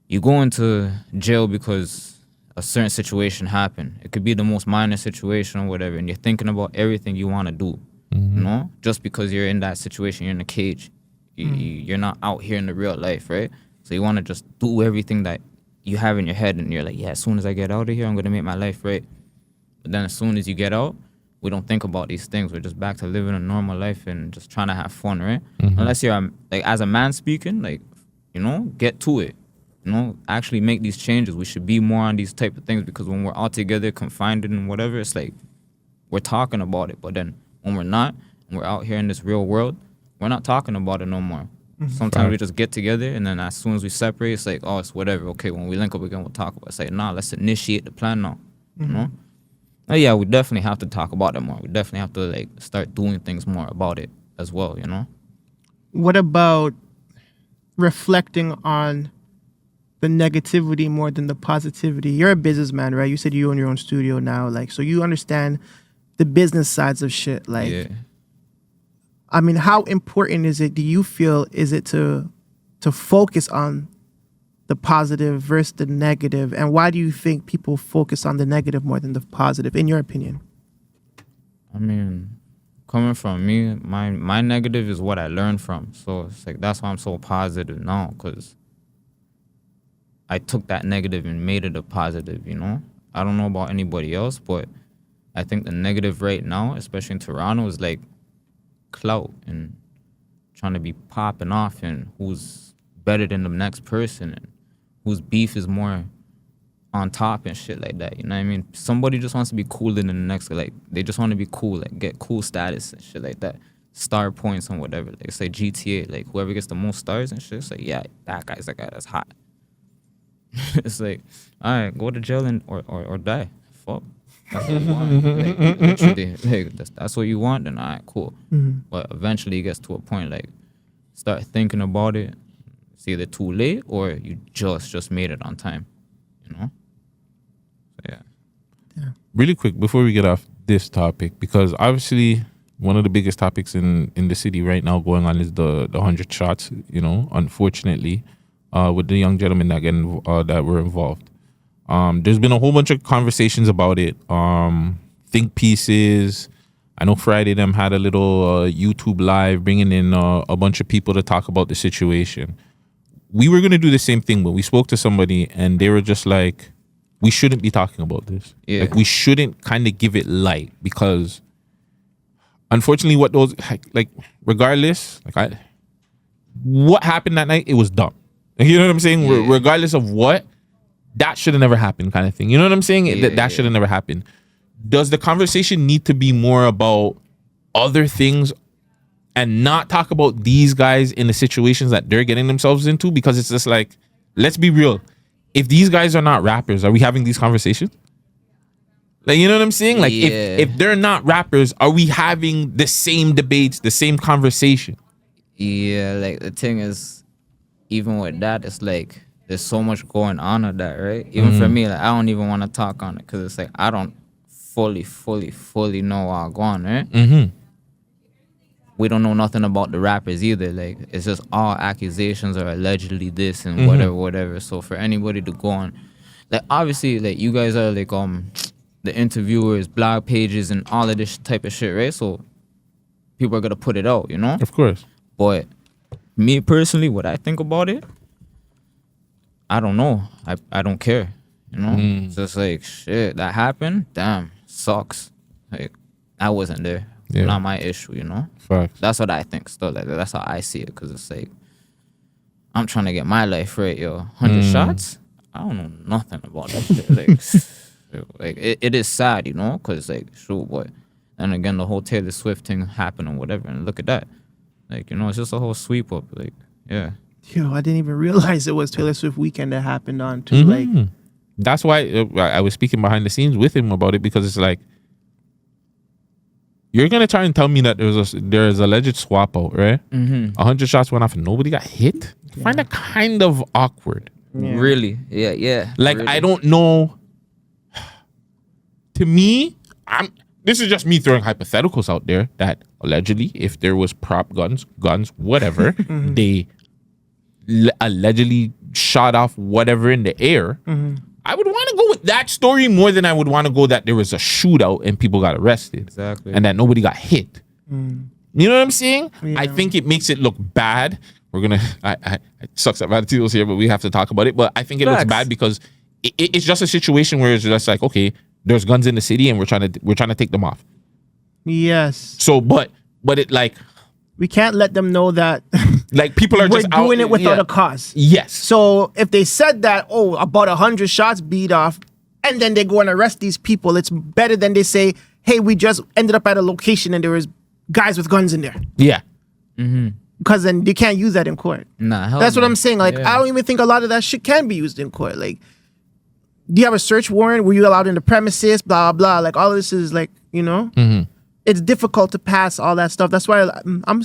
you go into jail because a certain situation happened. It could be the most minor situation or whatever, and you're thinking about everything you want to do, you know? Just because you're in that situation, you're in a cage. You're not out here in the real life, right? So you want to just do everything that you have in your head, and you're like, yeah, as soon as I get out of here, I'm going to make my life right. But then as soon as you get out, we don't think about these things. We're just back to living a normal life and just trying to have fun, right? Unless you're, like, as a man speaking, like, you know, get to it. You know, actually make these changes. We should be more on these type of things, because when we're all together, confined and whatever, it's like we're talking about it. But then when we're not, and we're out here in this real world, we're not talking about it no more. Sometimes we just get together, and then as soon as we separate, it's like, oh, it's whatever. Okay, when we link up again, we'll talk about it. It's like, nah, let's initiate the plan now, you know? Yeah, we definitely have to talk about it more. We definitely have to, like, start doing things more about it as well, you know? What about reflecting on the negativity more than the positivity? You're a businessman, right? You said you own your own studio now, like, so you understand the business sides of shit. Like, Yeah. I mean, how important is it, do you feel, is it to focus on the positive versus the negative? And why do you think people focus on the negative more than the positive, in your opinion? I mean, coming from me, my negative is what I learned from. So it's like, that's why I'm so positive now, because I took that negative and made it a positive, you know? I don't know about anybody else, but I think the negative right now, especially in Toronto, is like clout and trying to be popping off, and who's better than the next person, and whose beef is more on top and shit like that. You know what I mean? Somebody just wants to be cooler than the next. Like, they just want to be cool, like get cool status and shit like that. Star points and whatever. Like, say GTA, like whoever gets the most stars and shit, it's like, yeah, that guy's that guy that's hot. It's like, all right, go to jail and or die. Fuck. That's what you want. Like, literally, like, that's what you want, then all right, cool. But eventually it gets to a point, like, start thinking about it. It's either too late or you just made it on time, you know? So, yeah. Really quick, before we get off this topic, because obviously one of the biggest topics in the city right now going on is the 100 shots, you know, unfortunately, with the young gentlemen that were involved. There's been a whole bunch of conversations about it, think pieces. I know Friday them had a little YouTube live bringing in a bunch of people to talk about the situation. We were going to do the same thing, but we spoke to somebody and they were just like, we shouldn't be talking about this. Yeah. Like, we shouldn't kind of give it light, because unfortunately what those, like, regardless, like, what happened that night, it was dumb. You know what I'm saying? Yeah. Regardless of what, that should have never happened, kind of thing. You know what I'm saying? Yeah, That should have never happened. Does the conversation need to be more about other things and not talk about these guys in the situations that they're getting themselves into? Because it's just like, let's be real. If these guys are not rappers, are we having these conversations? Like, you know what I'm saying? Like, Yeah. if they're not rappers, are we having the same debates, the same conversation? Yeah, like, the thing is, even with that, it's like, there's so much going on with that, right? Even for me, like, I don't even want to talk on it, because it's like, I don't fully know what's going on, right? We don't know nothing about the rappers either. Like, it's just all accusations or allegedly this and whatever. So for anybody to go on, like, obviously, like, you guys are like the interviewers, blog pages, and all of this type of shit, right? So people are gonna put it out, you know? Of course. But me personally, what I think about it, I don't know. I don't care, you know? It's just like, shit, that happened, damn, sucks. Like, I wasn't there. Yeah. Not my issue, you know? Facts. That's what I think still. Like, that's how I see it, because it's like, I'm trying to get my life right, yo. 100 shots? I don't know nothing about that shit. Like, it is sad, you know? Because, like, shoot, but then again, the whole Taylor Swift thing happened or whatever, and look at that. Like, you know, it's just a whole sweep up. Like, yeah. Yo, I didn't even realize it was Taylor Swift weekend that happened on too. Like, That's why I was speaking behind the scenes with him about it, because it's like, you're gonna try and tell me that there's alleged swap out, right? 100 shots went off and nobody got hit. I find that kind of awkward. Really? Yeah. Like, really. I don't know. To me, this is just me throwing hypotheticals out there that allegedly, if there was prop guns, whatever, they allegedly shot off whatever in the air. I would want to go with that story more than I would want to go that there was a shootout and people got arrested. Exactly. And that nobody got hit. You know what I'm saying? Yeah. I think it makes it look bad. We're going to, it sucks that Valentino's here, but we have to talk about it. But I think it looks bad because it's just a situation where it's just like, okay, there's guns in the city and we're trying to take them off. Yes. So, but it like, we can't let them know that like people are just doing it without a cause. Yes. So if they said that, about 100 shots beat off, and then they go and arrest these people, it's better than they say, hey, we just ended up at a location and there was guys with guns in there. Yeah. Because then they can't use that in court. Nah, that's what I'm saying. Like, I don't even think a lot of that shit can be used in court. Like, do you have a search warrant? Were you allowed in the premises? Blah, blah. Like, all of this is like, you know? It's difficult to pass all that stuff. That's why I'm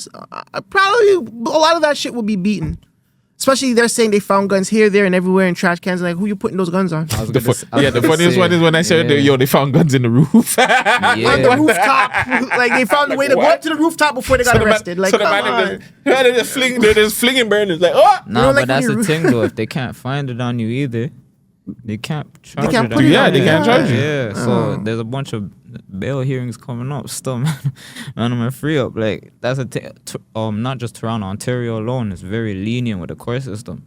probably a lot of that shit will be beaten. Especially they're saying they found guns here, there, and everywhere in trash cans. Like, who you putting those guns on? The funniest one is when I said, they found guns in the roof. On the rooftop. Like, they found a way to go up to the rooftop before they got arrested. Like, come on. They're just flinging burners. Like, oh! No, but that's the thing, though. If they can't find it on you either, they can't charge they can't it put it on they can't charge you. Yeah, so there's a bunch of bail hearings coming up still, man. And I'm free up. Like, that's not just Toronto, Ontario alone is very lenient with the court system.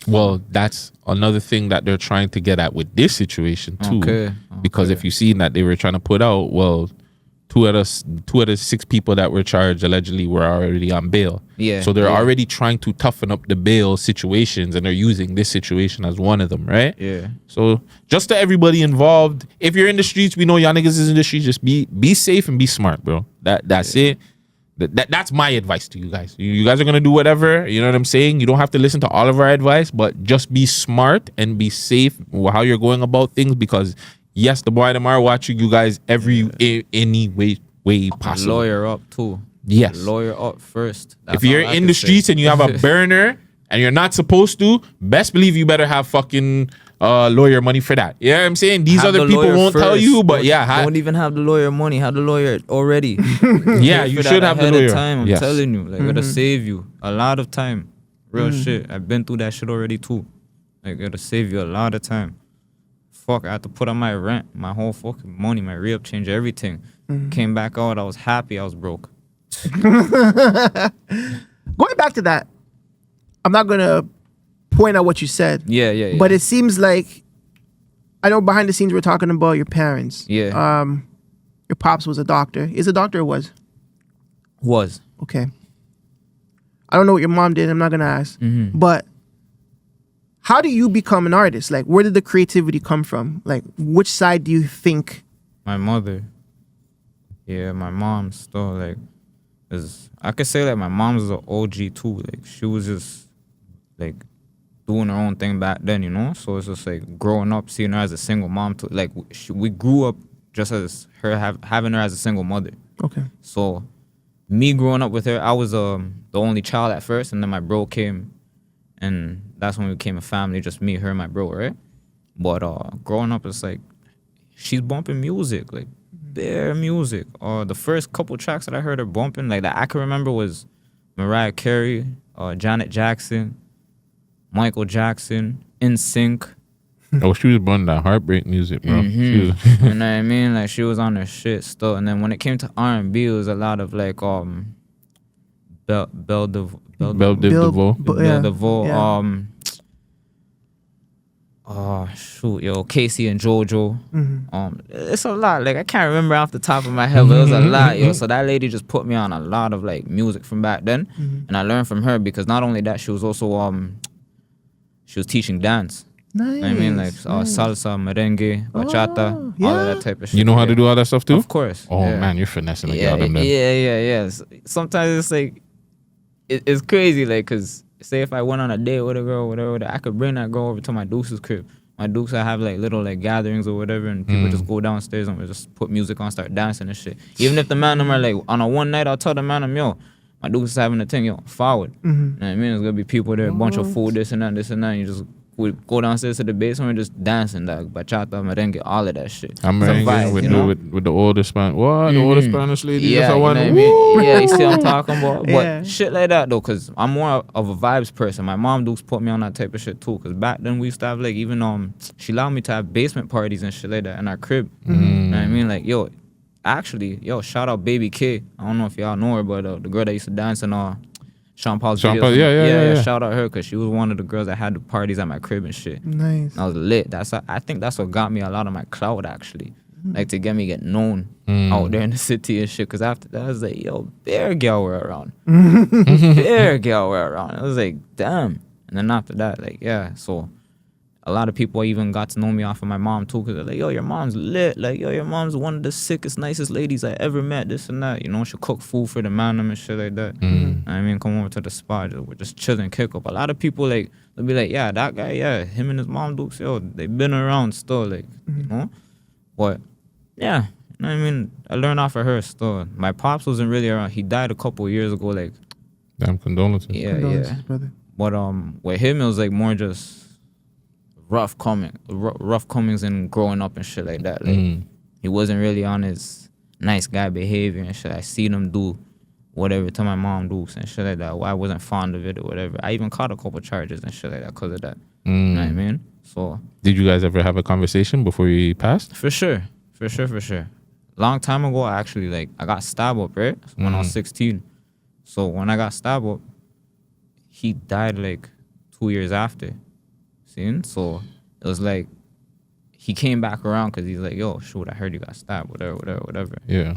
Well, that's another thing that they're trying to get at with this situation too. Because if you seen that they were trying to put out, well, two out of 6 people that were charged allegedly were already on bail. Yeah. So they're already trying to toughen up the bail situations, and they're using this situation as one of them, right? Yeah. So just to everybody involved, if you're in the streets, we know y'all niggas is in the streets, just be safe and be smart, bro. That's it. That's my advice to you guys. You guys are gonna do whatever, you know what I'm saying? You don't have to listen to all of our advice, but just be smart and be safe how you're going about things, because yes, the boy tomorrow watching you guys any way possible. Lawyer up too. Yes. Lawyer up first. If you're in the streets and you have a burner and you're not supposed to, best believe you better have fucking lawyer money for that. You know what I'm saying? These other people won't tell you, but don't even have the lawyer money. Have the lawyer already. Yeah, you should have the lawyer. Time, I'm telling you, like, it'll save you a lot of time. Real shit. I've been through that shit already too. Like, it'll save you a lot of time. Fuck, I had to put on my rent, my whole fucking money, my re-up change, everything. Came back out, I was happy, I was broke. Going back to that, I'm not gonna point out what you said. Yeah. But it seems like, I know behind the scenes we're talking about your parents. Yeah. Your pops was a doctor. Is a doctor or was? Was. Okay. I don't know what your mom did, I'm not gonna ask. But how do you become an artist? Like, where did the creativity come from? Like, which side do you think? My mother. Yeah, my mom still, like, I could say, like, my mom's an OG too. Like, she was just, like, doing her own thing back then, you know? So it's just, like, growing up, seeing her as a single mom too. Like, we grew up just as her, having her as a single mother. Okay. So, me growing up with her, I was the only child at first, and then my bro came, and that's when we became a family, just me, her, and my bro, right? But growing up, it's like, she's bumping music, like, bare music. The first couple tracks that I heard her bumping, like, that I can remember was Mariah Carey, Janet Jackson, Michael Jackson, NSYNC. Oh, she was bumping that heartbreak music, bro. You know what I mean? Like, she was on her shit still. And then when it came to R&B, it was a lot of, like, Belle DeVoe. Casey and JoJo. It's a lot. Like, I can't remember off the top of my head, but it was a lot, yo. So that lady just put me on a lot of, like, music from back then, and I learned from her, because not only that, she was also she was teaching dance. Nice. You know what I mean, like salsa, merengue, bachata, all of that type of shit. You know how to do all that stuff too? Of course. Oh man, you're finessing like yeah, them. Yeah. Sometimes it's like it's crazy, like, cause say if I went on a date with a girl, whatever, I could bring that girl over to my deuce's crib. My dukes, I have like little like gatherings or whatever, and people just go downstairs and we just put music on, start dancing and shit. Even if the man them are like on a one night, I'll tell the man them, yo, my dukes is having a thing, yo, forward. You know what I mean? There's gonna be people there, a bunch of food, this and that, and you just we go downstairs to the basement and just dancing, dog. Bachata, merengue, all of that shit. I'm It's a merengue vibe, with, you know? with the older Spanish. What? The older Spanish lady? Yeah, That's you know one. what I mean? Yeah, you see what I'm talking about? But Yeah. shit like that, though, because I'm more of a vibes person. My mom dukes put me on that type of shit, too, because back then we used to have, like, even, she allowed me to have basement parties and shit like that in our crib. You know what I mean? Like, yo, actually, shout out Baby K. I don't know if y'all know her, but the girl that used to dance in Sean Paul's Sean videos. Paul, yeah. Shout out her, because she was one of the girls that had the parties at my crib and shit. Nice. I was lit. I think that's what got me a lot of my clout, actually. Like, to get known out there in the city and shit. Because after that, I was like, yo, bare girl were around. Bare girl were around. I was like, damn. And then after that, like, yeah. So a lot of people even got to know me off of my mom, too. Because they're like, yo, your mom's lit. Like, yo, your mom's one of the sickest, nicest ladies I ever met. This and that. You know, she'll cook food for the man and shit like that. I mean, come over to the spot. We're just chilling, kick up. A lot of people, like, they'll be like, yeah, that guy, yeah, him and his mom, Dukes, yo, they've been around still, like, you know? But, yeah, you know what I mean? I learned off of her still. My pops wasn't really around. He died a couple of years ago, like. Damn, condolences. Yeah, Condolences, yeah. brother. But with him, it was like more just rough comings and growing up and shit like that. Like, he wasn't really on his nice guy behavior and shit. I seen him do whatever to my mom Dukes and shit like that. I wasn't fond of it or whatever. I even caught a couple charges and shit like that because of that. You know what I mean? So. Did you guys ever have a conversation before you passed? For sure. Long time ago, I got stabbed up, right? When I was 16. So when I got stabbed up, he died like 2 years after. See? So it was like, he came back around because he's like, yo, shoot, I heard you got stabbed, whatever. Yeah.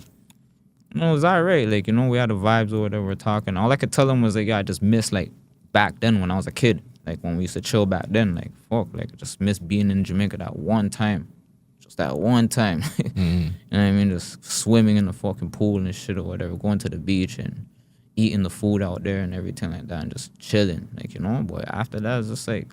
You know, it was all right. Like, you know, we had the vibes or whatever, we're talking. All I could tell him was like, yeah, I just miss like back then when I was a kid. Like when we used to chill back then, like, fuck, like I just miss being in Jamaica that one time. Just that one time. You know what I mean? Just swimming in the fucking pool and shit or whatever, going to the beach and eating the food out there and everything like that and just chilling, like, you know? But after that, it's just like,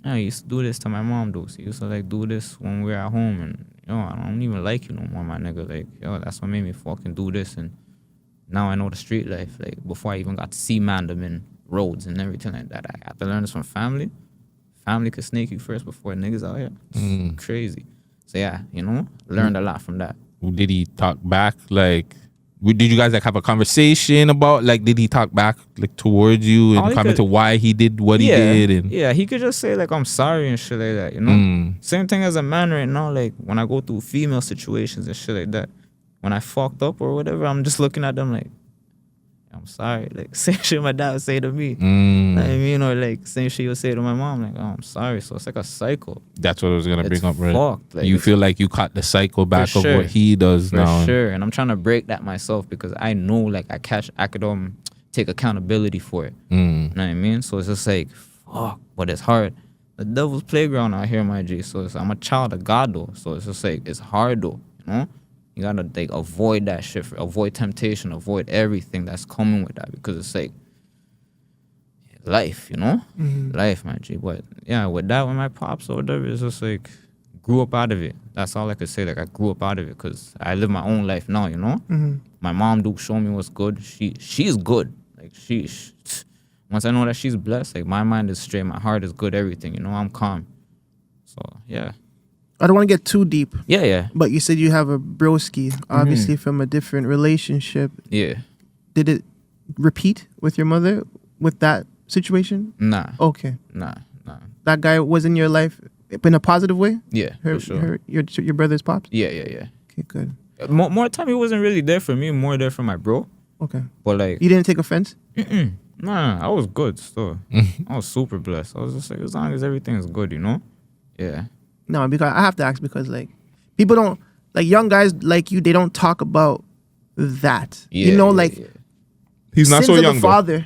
I used to do this to my mom, dude. He used to like do this when we were at home and, yo, I don't even like you no more, my nigga. Like, yo, that's what made me fucking do this. And now I know the street life. Like, before I even got to see Man Dem in roads and everything like that, I had to learn this from family. Family could snake you first before niggas out here. It's crazy. So yeah, you know, learned a lot from that. Did he talk back? Like, did you guys like have a conversation about, like, did he talk back like towards you and comment to why he did what he did? And yeah, he could just say like, I'm sorry and shit like that, you know? Same thing as a man right now, like when I go through female situations and shit like that, when I fucked up or whatever, I'm just looking at them like, I'm sorry. Like, same shit my dad would say to me. You know what I mean? Or like, same shit he would say to my mom. Like, oh, I'm sorry. So it's like a cycle. That's what I was going to bring up, right? Fucked. Like, you feel like you caught the cycle back of what he does now. For sure. And I'm trying to break that myself because I know, like, I could take accountability for it. You know what I mean? So it's just like, fuck, but it's hard. The devil's playground out here, my G. So I'm a child of God, though. So it's just like, it's hard, though, you know? You gotta like avoid that shit, avoid temptation, avoid everything that's coming with that because it's like life, you know? Life, my G. But yeah, with that, with my pops or whatever, it's just like grew up out of it. That's all I could say. Like I grew up out of it because I live my own life now, you know? My mom do show me what's good. She's good. Like she once I know that she's blessed, like my mind is straight, my heart is good, everything, you know? I'm calm. So yeah. I don't want to get too deep. Yeah. But you said you have a broski, obviously from a different relationship. Yeah. Did it repeat with your mother with that situation? Nah. Okay. Nah. That guy was in your life in a positive way? Yeah, for sure. Your brother's pops? Yeah. Okay, good. More time he wasn't really there for me, more there for my bro. Okay. But like... You didn't take offense? Nah, I was good still. I was super blessed. I was just like, as long as everything's good, you know? Yeah. No, because I have to ask because like people don't like young guys like you. They don't talk about that. Yeah, you know, like he's not so sins of young. the father.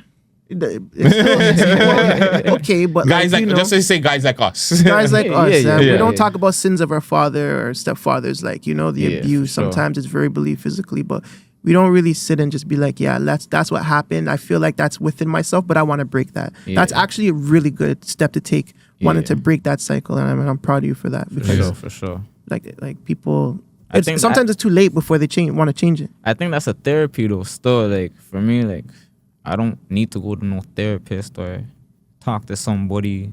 Okay, but guys like, like, you know, just say guys like us. guys like us. Yeah, we don't talk about sins of our father or stepfathers. Like, you know, the abuse. for sure. Sometimes it's verbally, physically, but we don't really sit and just be like, yeah, that's what happened. I feel like that's within myself, but I want to break that. Yeah. That's actually a really good step to take wanted to break that cycle, and I'm proud of you for that, because For sure. like people, I think sometimes it's too late before they want to change it. I think that's a therapy though. Still, like for me, like I don't need to go to no therapist or talk to somebody,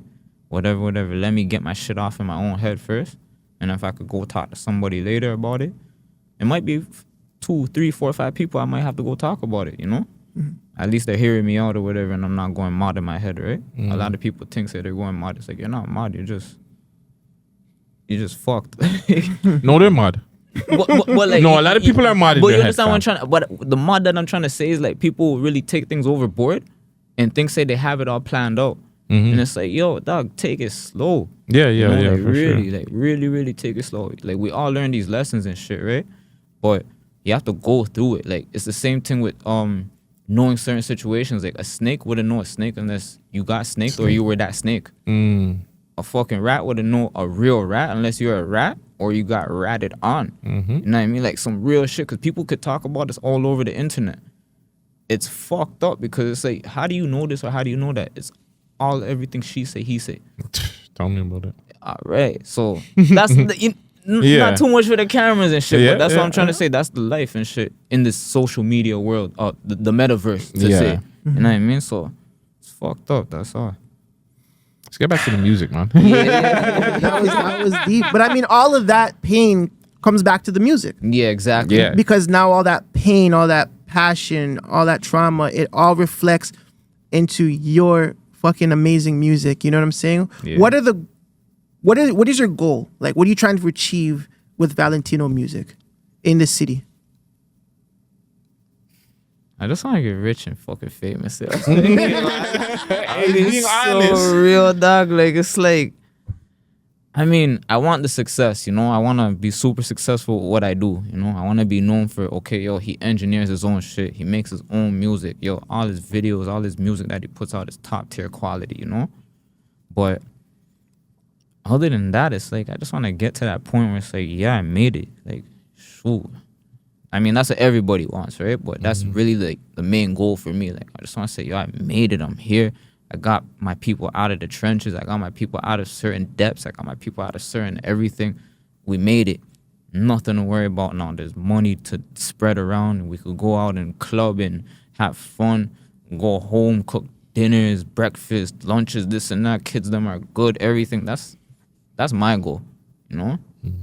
whatever. Let me get my shit off in my own head first, and if I could go talk to somebody later about it, it might be 2, 3, 4, 5 people. I might have to go talk about it. You know, at least they're hearing me out or whatever, and I'm not going mad in my head, right? A lot of people think that they're going mad. It's like you're not mad. You're just fucked. No, they're mad. But like, No, a lot of people are mad in But their you head, understand what I'm fam. trying. But the mod that I'm trying to say is like people really take things overboard, and say they have it all planned out, and it's like, yo, dog, take it slow. Yeah, You know, like, for really, sure. like really take it slow. Like we all learn these lessons and shit, right? But you have to go through it. Like it's the same thing with knowing certain situations. Like a snake wouldn't know a snake unless you got snaked or you were that snake. A fucking rat wouldn't know a real rat unless you're a rat or you got ratted on. You know what I mean? Like some real shit, because people could talk about this all over the internet. It's fucked up because it's like, how do you know this or how do you know that? It's all everything she say, he say. Tell me about it. All right, so that's not too much for the cameras and shit, but that's what I'm trying to say. That's the life and shit in this social media world, the metaverse to say. You know what I mean? So it's fucked up. That's all. Let's get back to the music, man. That was deep. But I mean, all of that pain comes back to the music. Yeah, exactly. Yeah. Because now all that pain, all that passion, all that trauma, it all reflects into your fucking amazing music. You know what I'm saying? Yeah. What is your goal? Like, what are you trying to achieve with Valentino music in the city? I just want to get rich and fucking famous. Being so honest. real, dog. Like it's like, I mean, I want the success, you know. I want to be super successful with what I do, you know. I want to be known for, okay, yo, he engineers his own shit. He makes his own music. Yo, all his videos, all his music that he puts out is top tier quality, you know. But other than that, it's like, I just want to get to that point where it's like, yeah, I made it. Like, shoot. I mean, that's what everybody wants, right? But that's really like the main goal for me. Like, I just want to say, yo, I made it. I'm here. I got my people out of the trenches. I got my people out of certain depths. I got my people out of certain everything. We made it. Nothing to worry about now. There's money to spread around. We could go out and club and have fun, go home, cook dinners, breakfast, lunches, this and that. Kids, them are good. Everything. That's my goal, you know?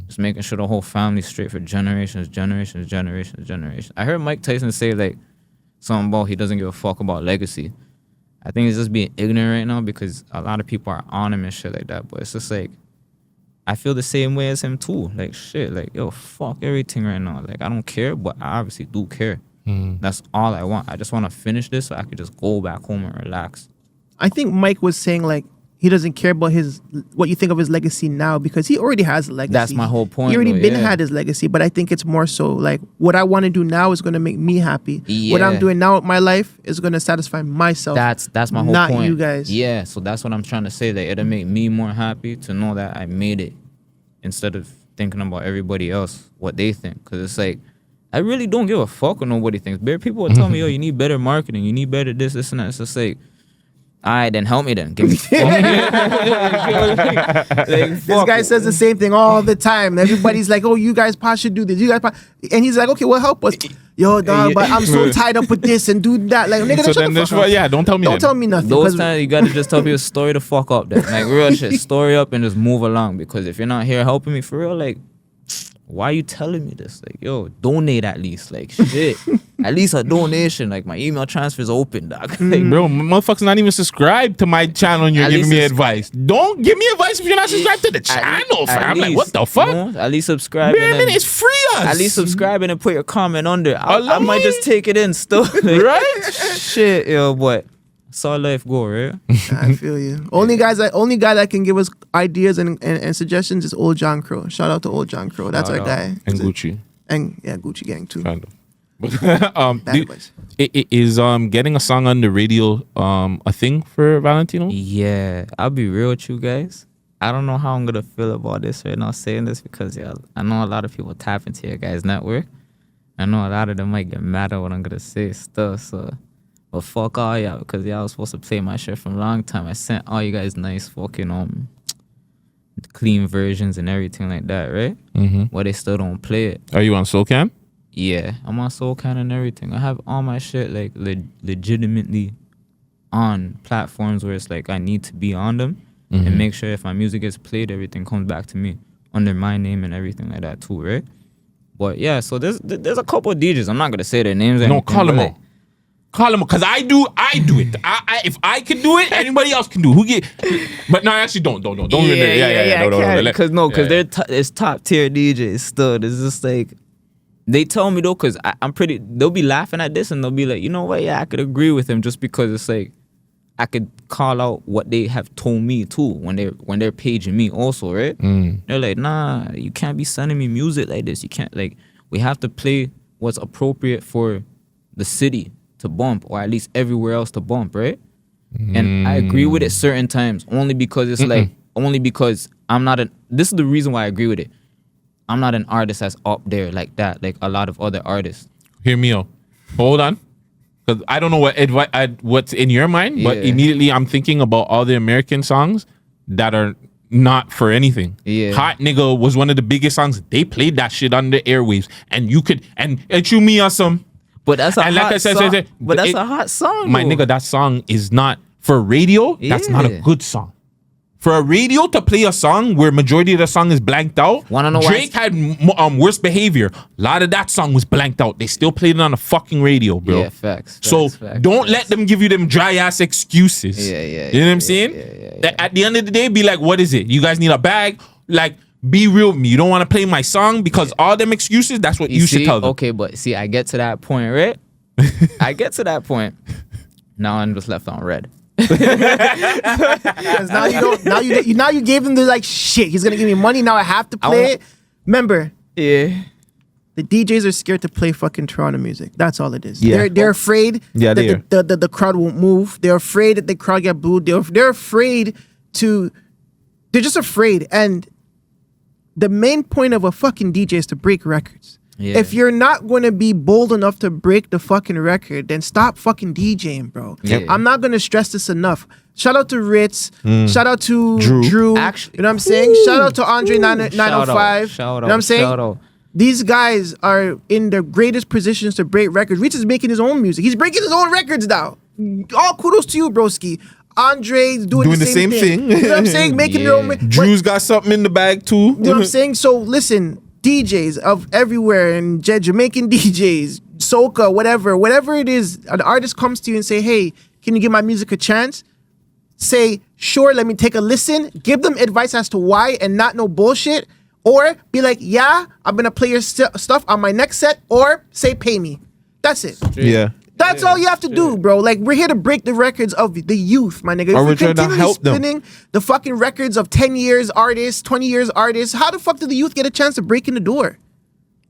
Just making sure the whole family's straight for generations. I heard Mike Tyson say like something about he doesn't give a fuck about legacy. I think he's just being ignorant right now because a lot of people are on him and shit like that. But it's just like, I feel the same way as him too. Like shit, like yo, fuck everything right now. Like I don't care, but I obviously do care. That's all I want. I just want to finish this so I could just go back home and relax. I think Mike was saying like he doesn't care about what you think of his legacy now because he already has a legacy. That's my whole point. He already though, had his legacy, but I think it's more so like what I want to do now is going to make me happy. Yeah. What I'm doing now with my life is going to satisfy myself. That's my whole not point. you guys. Yeah, so that's what I'm trying to say. That it'll make me more happy to know that I made it instead of thinking about everybody else, what they think. Because it's like, I really don't give a fuck what nobody thinks. Bare people will tell me, yo, you need better marketing. You need better this, and that. It's just like, all right, then help me then. Give me This guy says the same thing all the time. Everybody's like, oh, you guys should do this. You guys and he's like, okay, well, help us. Yo, dog, but I'm so tied up with this and do that. Like, nigga, So shut then the fuck up. yeah, don't tell me. Don't then. tell me nothing. Those 'cause times you gotta just tell people story the fuck up then. Like real shit. Story up and just move along. Because if you're not here helping me for real, like, why are you telling me this? Like, yo, donate at least. Like, shit. At least a donation. Like, my email transfer's open, dog. Like, Bro, motherfuckers not even subscribed to my channel and you're At giving least me it's- advice. Don't give me advice if you're not subscribed to the channel, fam. I'm like, what the fuck? You know, at least subscribe. Man, and then, it's free us. at least subscribe and then put your comment under. I love might it. just take it in still. Like, Right? Shit, yo, but that's how life go, right? I feel you. Only guy that can give us ideas and suggestions is Old John Crow. Shout out to Old John Crow. That's Shout our out. guy. And Gucci. And yeah, Gucci Gang too. Kind of. Bad boys. Is getting a song on the radio a thing for Valentino? Yeah, I'll be real with you guys. I don't know how I'm gonna feel about this right now saying this because yeah, I know a lot of people tap into your guys' network. I know a lot of them might get mad at what I'm gonna say stuff. So, But fuck all y'all, because y'all was supposed to play my shit from a long time. I sent all you guys nice fucking clean versions and everything like that, right? But they still don't play it. Are you on SoCam? Yeah, I'm on SoulCan and everything. I have all my shit like legitimately on platforms where it's like I need to be on them and make sure if my music gets played, everything comes back to me under my name and everything like that too, right? But yeah, so there's a couple of DJs. I'm not gonna say their names. No, call them out. Call them, because I do it. If I can do it, anybody else can do it. But no, actually, don't. No, because it's top tier DJs still. It's just like they tell me though, because I'm pretty. They'll be laughing at this and they'll be like, you know what? Yeah, I could agree with him just because it's like I could call out what they have told me too when they're paging me also, right? They're like, nah, you can't be sending me music like this. You can't, like, we have to play what's appropriate for the city to bump, or at least everywhere else to bump, right? And I agree with it certain times, only because it's like, only because I'm not this is the reason why I agree with it. I'm not an artist that's up there like that, like a lot of other artists. Hear me out. Hold on. Because I don't know what's in your mind, but immediately I'm thinking about all the American songs that are not for anything. Yeah. Hot Nigga was one of the biggest songs. They played that shit on the airwaves, and you could, and chew me on some. But that's a hot song. But that's a hot song, my nigga. That song is not for radio. That's not a good song. For a radio to play a song where majority of the song is blanked out, wanna know Drake had worse behavior. A lot of that song was blanked out. They still played it on the fucking radio, bro. Yeah, facts. So don't let them give you them dry ass excuses. Yeah. You know what I'm saying? Yeah. At the end of the day, be like, what is it? You guys need a bag? Like, be real with me. You don't want to play my song because all them excuses, that's what you should tell them. Okay, but see, I get to that point, right? I get to that point. Now I'm just left on red. Now you gave them the like shit. He's gonna give me money. Now I have to play it. Remember, yeah, the DJs are scared to play fucking Toronto music. That's all it is. Yeah. They're afraid that the crowd won't move. They're afraid that the crowd get booed. They're afraid to. They're just afraid. And the main point of a fucking DJ is to break records. Yeah. If you're not going to be bold enough to break the fucking record, then stop fucking DJing, bro. Yep. I'm not going to stress this enough. Shout out to Ritz. Shout out to Drew. Actually, you know what I'm saying? Shout out to Andre 905. Shout out. You know what I'm saying? These guys are in the greatest positions to break records. Ritz is making his own music. He's breaking his own records now. All kudos to you, broski. Andre's doing the same thing. You know what I'm saying? Making their own. Drew's got something in the bag too. You know what I'm saying? So listen, DJs of everywhere and Jamaican DJs, soca, whatever it is, an artist comes to you and say, hey, can you give my music a chance? Say, sure, let me take a listen. Give them advice as to why and not no bullshit. Or be like, yeah, I'm going to play your stuff on my next set. Or say, pay me. That's it. Yeah. That's all you have to do, bro. Like, we're here to break the records of the youth, my nigga. Or if we're trying to help them. Spinning the fucking records of 10 years artists, 20 years artists, how the fuck do the youth get a chance to break in the door?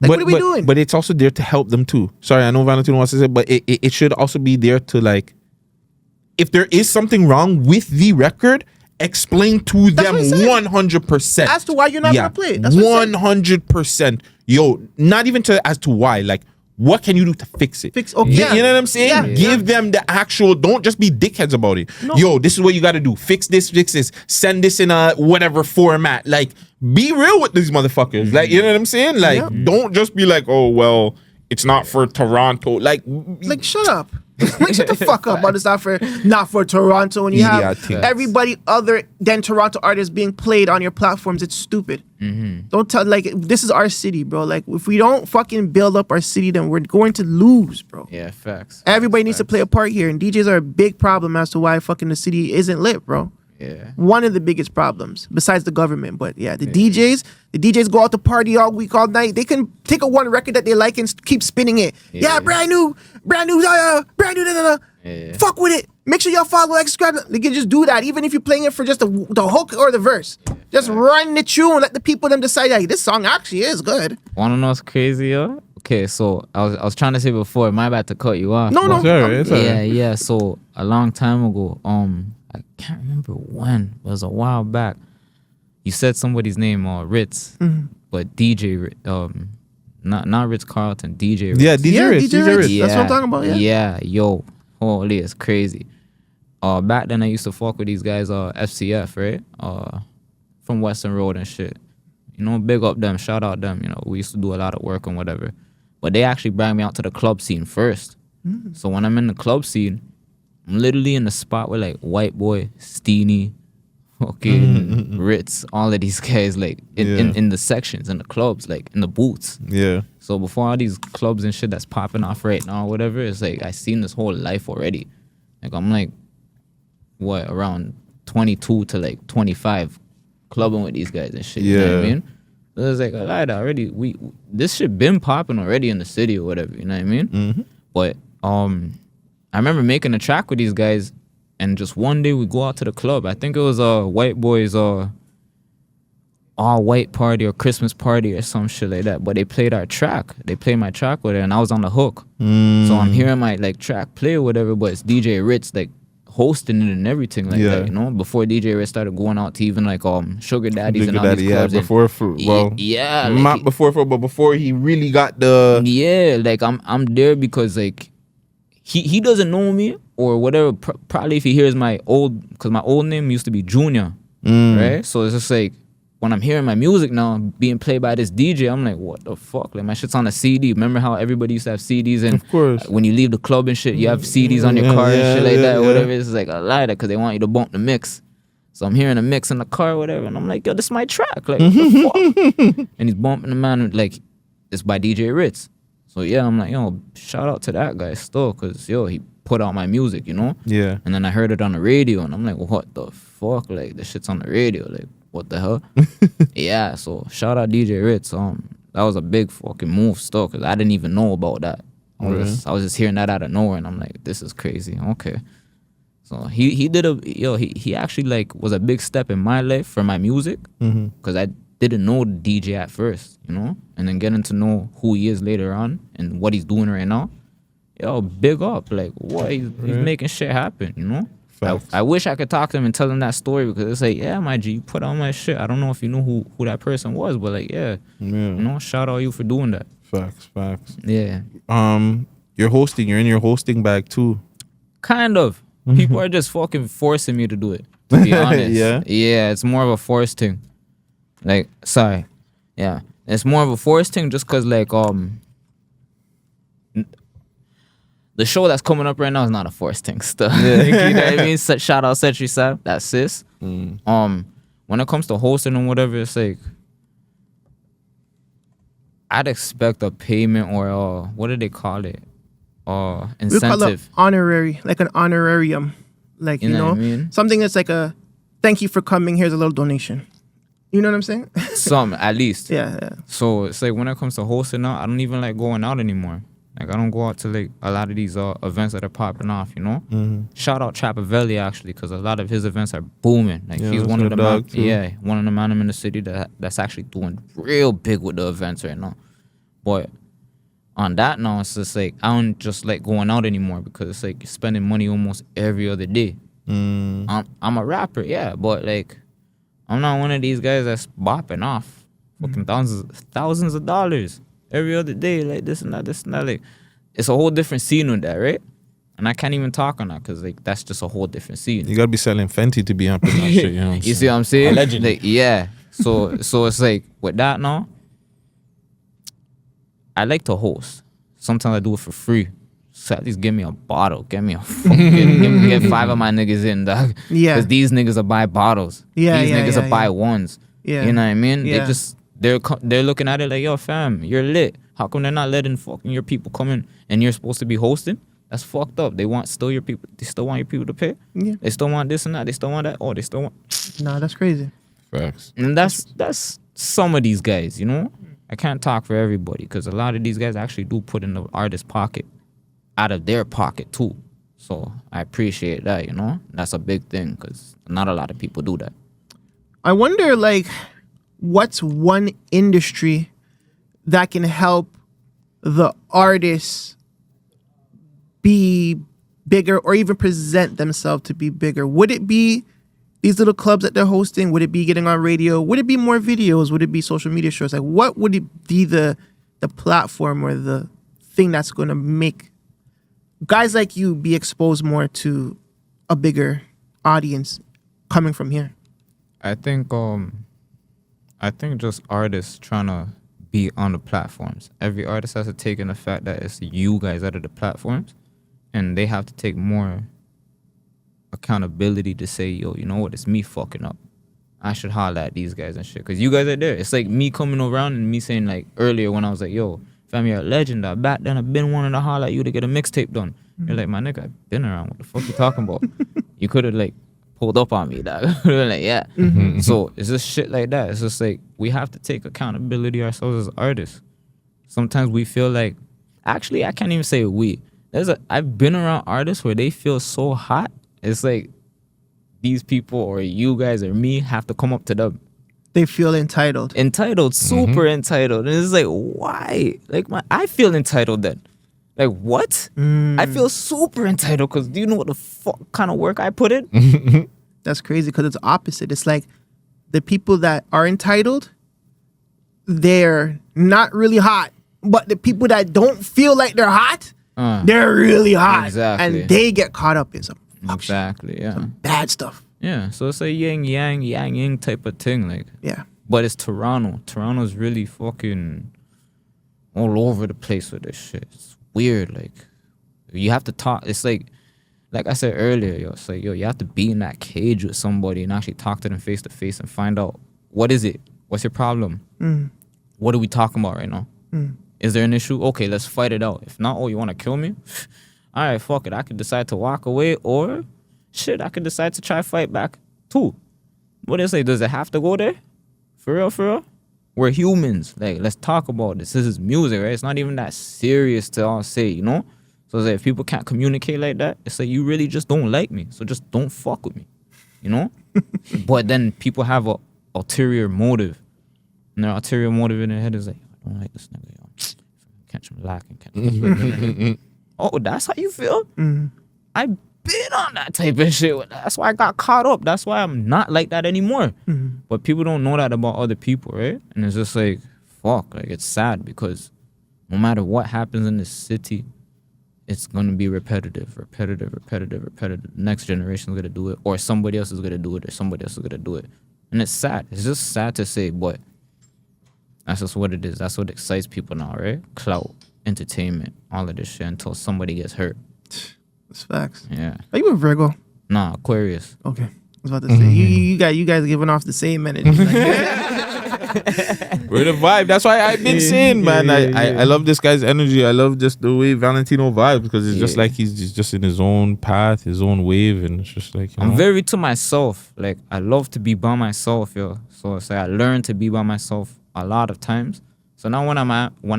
Like, what are we doing? But it's also there to help them too. Sorry, I know Valentino wants to say, but it should also be there to, like, if there is something wrong with the record, explain to them 100%. As to why you're not going to play it. That's 100%. Yo, not even as to why, like, what can you do to fix it? Okay, you know what I'm saying? Yeah. Give them the actual, don't just be dickheads about it. No. Yo, this is what you got to do. Fix this, send this in a whatever format. Like, be real with these motherfuckers. Like, you know what I'm saying? Like, don't just be like, oh, well, it's not for Toronto. Like, shut up. Like, shut the fuck up about it's not for Toronto, and you have everybody other than Toronto artists being played on your platforms. It's stupid. Don't tell, like, this is our city, bro. Like, if we don't fucking build up our city, then we're going to lose, bro. Yeah, facts. Everybody needs to play a part here, and DJs are a big problem as to why fucking the city isn't lit, bro. Yeah. One of the biggest problems, besides the government. But yeah, the DJs go out to party all week, all night. They can take a one record that they like and keep spinning it. Yeah, brand new. Fuck with it. Make sure y'all follow, like, subscribe. They can just do that, even if you're playing it for just the hook or the verse. Just run the tune, let the people them decide, hey, this song actually is good. Wanna know what's crazy, yo? Okay, so I was trying to say before, my bad to cut you off. No. Yeah. So a long time ago, I can't remember when, but it was a while back. You said somebody's name, Ritz, but DJ, not Ritz Carlton, DJ Ritz. Yeah, DJ Ritz. That's what I'm talking about. Yeah. Yo, Holy, it's crazy. Back then I used to fuck with these guys, FCF, right? From Western Road and shit. You know, big up them, shout out them. You know, we used to do a lot of work and whatever. But they actually brought me out to the club scene first. So when I'm in the club scene, I'm literally in the spot with like White Boy, Steenie, fucking Ritz, all of these guys, like in the sections, in the clubs, like in the booths. Yeah. So before all these clubs and shit that's popping off right now or whatever, it's like I seen this whole life already. Like I'm like, what, around 22 to like 25 clubbing with these guys and shit. You know what I mean? So it's like, I lied already. This shit been popping already in the city or whatever, you know what I mean? But I remember making a track with these guys, and just one day we go out to the club. I think it was White Boys all white party or Christmas party or some shit like that. But they played our track. They played my track with it, and I was on the hook. So I'm hearing my like track play or whatever, but it's DJ Ritz like hosting it and everything like that, you know? Before DJ Ritz started going out to even like Sugar Daddies and all these clubs. Before not before, but before he really got the like I'm there because like he doesn't know me or whatever. Probably if he hears my old, because my old name used to be Junior, right? So it's just like when I'm hearing my music now being played by this DJ, I'm like, what the fuck? Like my shit's on a CD. Remember how everybody used to have CDs, and of course when you leave the club and shit, you have CDs on your car and shit like that or whatever. It's like a lie because they want you to bump the mix. So I'm hearing a mix in the car or whatever, and I'm like, yo, this is my track. Like, what the fuck? And he's bumping the man, like, it's by DJ Ritz. So yeah, I'm like, yo, shout out to that guy still, because yo, he put out my music, you know? Yeah. And then I heard it on the radio, and I'm like, what the fuck? Like, this shit's on the radio. Like, what the hell? Yeah, so shout out DJ Ritz. That was a big fucking move still, because I didn't even know about that. I was just hearing that out of nowhere, and I'm like, this is crazy. Okay. So he did he actually like was a big step in my life for my music, because I didn't know the DJ at first, you know, and then getting to know who he is later on and what he's doing right now. Yo, big up, like what he's making shit happen, you know. I wish I could talk to him and tell him that story, because it's like, yeah, my G, you put on my shit. I don't know if you knew who that person was, but like, you know, shout out you for doing that. Facts. Yeah. You're hosting. You're in your hosting bag too. Kind of. People are just fucking forcing me to do it, to be honest. Yeah, it's more of a forced thing. Like, sorry. Yeah. It's more of a forced thing just because, like, the show that's coming up right now is not a forced thing still. You know what I mean? Shout out Century Sam, that's sis. When it comes to hosting and whatever, it's like, I'd expect a payment or, what do they call it? Incentive. We call it honorary, like an honorarium. Like, you know what I mean? Something that's like a, thank you for coming, here's a little donation. You know what I'm saying? Some, at least. Yeah. So it's like when it comes to hosting now, I don't even like going out anymore. Like I don't go out to like a lot of these events that are popping off, you know? Shout out Trapavelli actually, because a lot of his events are booming. Like he's one of the one of the man in the city that's actually doing real big with the events right now. But on that now, it's just like I don't just like going out anymore, because it's like you're spending money almost every other day. I'm a rapper, yeah, but like I'm not one of these guys that's bopping off fucking thousands of dollars every other day, like this and that. Like, it's a whole different scene with that, right? And I can't even talk on that, because like that's just a whole different scene. You gotta be selling Fenty to be up in that shit, you know what I'm You see what I'm saying? Allegedly. Like, yeah. So it's like with that now, I like to host. Sometimes I do it for free. So at least give me a bottle. Get me a fucking get 5 of my niggas in, dog. Yeah. Because these niggas will buy bottles. These niggas will buy ones. Yeah. You know what I mean? Yeah. They're looking at it like, yo, fam, you're lit. How come they're not letting fucking your people come in and you're supposed to be hosting? That's fucked up. They still want your people to pay. Yeah. They still want this and that. They still want that. Oh, they still want. Nah, that's crazy. Facts. And that's some of these guys, you know? I can't talk for everybody, because a lot of these guys actually do put in the artist's pocket, out of their pocket too. So I appreciate that, you know? That's a big thing, because not a lot of people do that. I wonder, like, what's one industry that can help the artists be bigger or even present themselves to be bigger? Would it be these little clubs that they're hosting? Would it be getting on radio? Would it be more videos? Would it be social media shows? Like, what would it be the platform or the thing that's going to make guys like you be exposed more to a bigger audience coming from here? I think just artists trying to be on the platforms. Every artist has to take in the fact that it's you guys out of the platforms, and they have to take more accountability to say, yo, you know what, it's me fucking up. I should holler at these guys and shit, because you guys are there. It's like me coming around and me saying, like, earlier when I was like, yo, fam, you're a legend. Back then I've been wanting to holler at you to get a mixtape done. You're like, my nigga, I've been around. What the fuck you talking about? You could have, like, pulled up on me, dog. Like, yeah. So it's just shit like that. It's just like, we have to take accountability ourselves as artists. Sometimes we feel like, actually, I can't even say we. I've been around artists where they feel so hot. It's like these people or you guys or me have to come up to them. They feel entitled. Super entitled. And it's like, why? Like, I feel entitled then. Like, what? I feel super entitled because do you know what the fuck kind of work I put in? That's crazy because it's opposite. It's like the people that are entitled, they're not really hot. But the people that don't feel like they're hot, they're really hot. Exactly. And they get caught up in some Exactly, yeah. some bad stuff. Yeah, so it's a yin yang type of thing, like. Yeah. But it's Toronto. Toronto's really fucking all over the place with this shit. It's weird, like you have to talk. It's like I said earlier, yo. It's like, yo, you have to be in that cage with somebody and actually talk to them face to face and find out what is it, what's your problem, what are we talking about right now? Is there an issue? Okay, let's fight it out. If not, oh, you want to kill me? All right, fuck it. I could decide to walk away, or shit, I could decide to try fight back too. What do you say? Does it have to go there? For real, for real? We're humans. Like, let's talk about this. This is music, right? It's not even that serious to all say, you know? So it's like, if people can't communicate like that, it's like, you really just don't like me. So just don't fuck with me, you know? But then people have a ulterior motive. And their ulterior motive in their head is like, I don't like this nigga, yo. Catch him lacking. Catch him. Oh, that's how you feel? I've been on that type of shit. That's why I got caught up. That's why I'm not like that anymore. But people don't know that about other people, right? And it's just like, fuck, like it's sad because no matter what happens in this city, it's gonna be repetitive. Next generation's gonna do it, or somebody else is gonna do it, or somebody else is gonna do it. And it's sad. It's just sad to say, but that's just what it is. That's what excites people now, right? Clout, entertainment, all of this shit until somebody gets hurt. It's facts. Yeah. Are you a Virgo? Nah, Aquarius. Okay. I was about to say, you guys giving off the same energy. We're the vibe. That's why I've been saying, man. I love this guy's energy. I love just the way Valentino vibes because it's just like he's just in his own path, his own wave, and it's just like, you know? I'm very to myself. Like, I love to be by myself, yo. So it's like I learned to be by myself a lot of times. So now when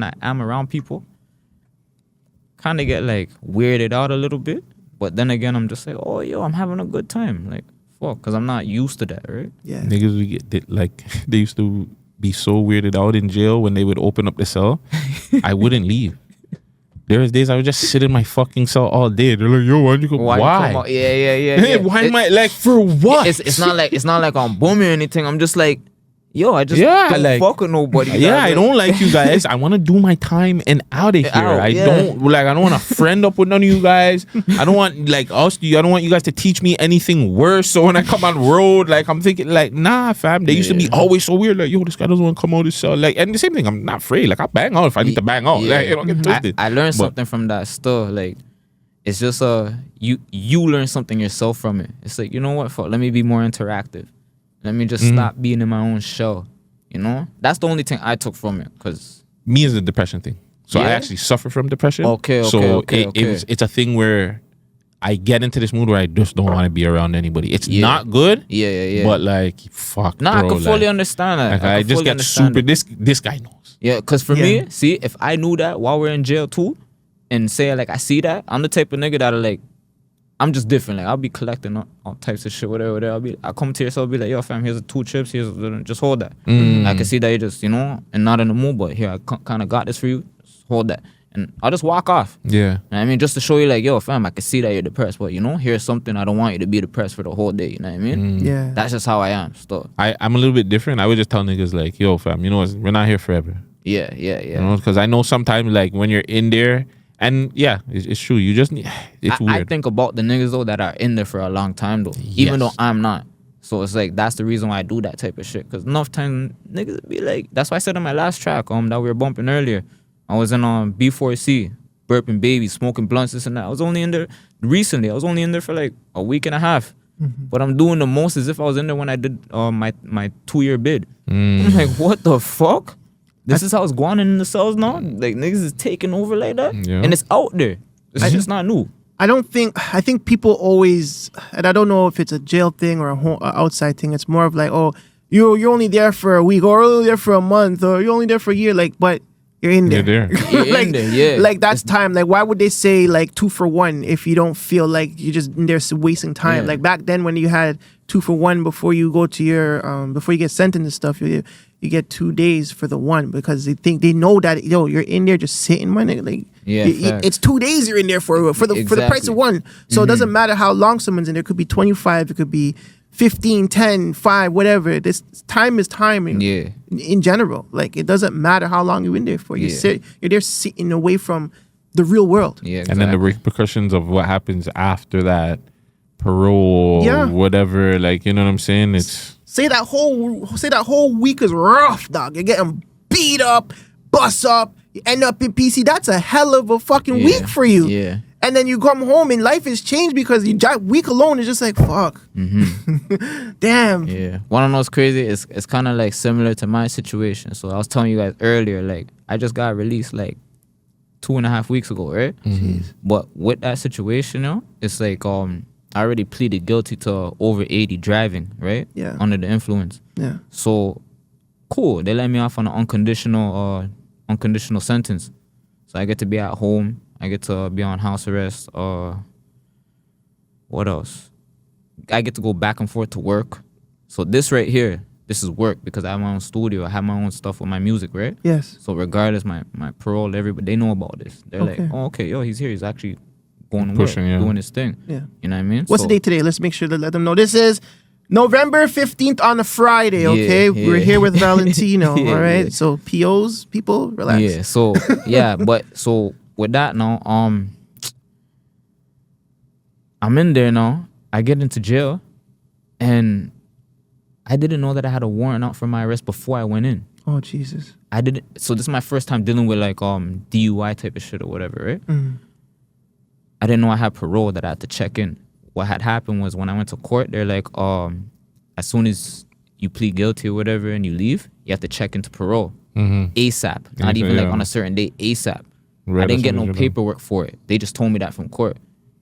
I am around people, kind of get like weirded out a little bit. But then again, I'm just like, oh, yo, I'm having a good time. Like, fuck, because I'm not used to that, right? Yeah. Niggas, they used to be so weirded out in jail when they would open up the cell. I wouldn't leave. There was days I would just sit in my fucking cell all day. They're like, yo, why'd you go? Why? Yeah. Why am I, like, for what? It's not like I'm booming or anything. I'm just like, yo, I just don't fuck with nobody. Yeah, I don't like you guys. I want to do my time and out of here. I don't want to friend up with none of you guys. I don't want I don't want you guys to teach me anything worse. So when I come on road, like I'm thinking like, nah, fam. They used to be always so weird. Like, yo, this guy doesn't want to come out of his cell. Like, and the same thing. I'm not afraid. Like, I bang out if I need to bang out. Yeah. Like, you know, get twisted. I learned something from that still. Like, it's just you learn something yourself from it. It's like, you know what? Fuck, let me be more interactive. Let me just stop being in my own shell. You know? That's the only thing I took from it. Cause me is the depression thing. So I actually suffer from depression. Okay. It's a thing where I get into this mood where I just don't want to be around anybody. It's not good. Yeah. But like, fuck, nah, bro, I can fully understand that. Like, I just get super. This guy knows. Yeah, because for me, see, if I knew that while we're in jail too, and say like I see that, I'm the type of nigga that'll like, I'm just different. Like, I'll be collecting all types of shit, whatever. I'll come to yourself, be like, yo, fam, here's 2 chips. Just hold that. I can see that you just, you know, and not in the mood, but here, I kind of got this for you. Just hold that. And I'll just walk off. Yeah. You know what I mean? Just to show you, like, yo, fam, I can see that you're depressed, but, you know, here's something. I don't want you to be depressed for the whole day. You know what I mean? Yeah. That's just how I am. Still. I'm a little bit different. I would just tell niggas, like, yo, fam, you know, we're not here forever. Yeah. You know, because I know sometimes, like, when you're in there, And yeah, it's true. You just need. It's I weird. think about the niggas though that are in there for a long time though, even though Yes. I'm not. So it's like that's the reason why I do that type of shit. Cause enough time niggas be like, that's why I said on my last track that we were bumping earlier. I was in B4C, burping babies, smoking blunts, this and that. I was only in there recently. I was only in there for like a week and a half. But I'm doing the most as if I was in there when I did my 2-year bid. I'm like, what the fuck? This is how it's going in the cells now? Like niggas is taking over like that? Yeah. And it's out there. It's just not new. I think people always, and I don't know if it's a jail thing or a outside thing. It's more of like, oh, you're only there for a week, or you're only there for a month, or you're only there for a year. Like, but you're in there. You're there. You're like, in there, yeah. Like that's time. Like, why would they say like 2 for 1 if you don't feel like you're just in there wasting time? Yeah. Like back then when you had 2 for 1 before you go to your before you get sentenced and stuff, you get 2 days for the one because they know that you're in there just sitting, my nigga. Like Yeah, facts. it's 2 days you're in there for the price of one. So it doesn't matter how long someone's in there. It could be 25, it could be 15, 10, 5, whatever. This time is time. Yeah. In general, like it doesn't matter how long you're in there for. You're Yeah. there sitting away from the real world. Yeah, And then the repercussions of what happens after that, parole, Yeah. whatever. Like, you know what I'm saying? It's Say that whole week is rough, dog. You're getting beat up, bust up, you end up in PC. That's a hell of a fucking Yeah. week for you. Yeah. And then you come home and life has changed because that week alone is just like fuck. Damn. Yeah. Wanna know what's crazy? It's kind of like similar to my situation. So I was telling you guys earlier, like I just got released like 2.5 weeks ago, right? But with that situation, it's like I already pleaded guilty to over 80 driving, right? Yeah. Under the influence. Yeah. So cool. They let me off on an unconditional sentence. So I get to be at home. I get to be on house arrest. What else? I get to go back and forth to work. So this right here, this is work because I have my own studio. I have my own stuff with my music, right? Yes. So regardless, my parole, everybody, they know about this. They're Okay. like, oh, okay, yo, he's here. He's actually going to Pushing, work, yeah. doing his thing. Yeah. You know what I mean? What's So- the date today? Let's make sure to let them know. This is November 15th on a Friday, okay? Yeah, We're yeah. here with Valentino, Yeah, all right? yeah. So POs, people, relax. Yeah, so yeah, but so with that now, I'm in there now. I get into jail, and I didn't know that I had a warrant out for my arrest before I went in. Oh, Jesus. I didn't. So this is my first time dealing with like DUI type of shit or whatever, right? I didn't know I had parole that I had to check in. What had happened was when I went to court, they're like, as soon as you plead guilty or whatever and you leave, you have to check into parole ASAP. Not even like Yeah. on a certain date, ASAP. Right, I didn't as get soon as no you're done. paperwork for it. They just told me that from court.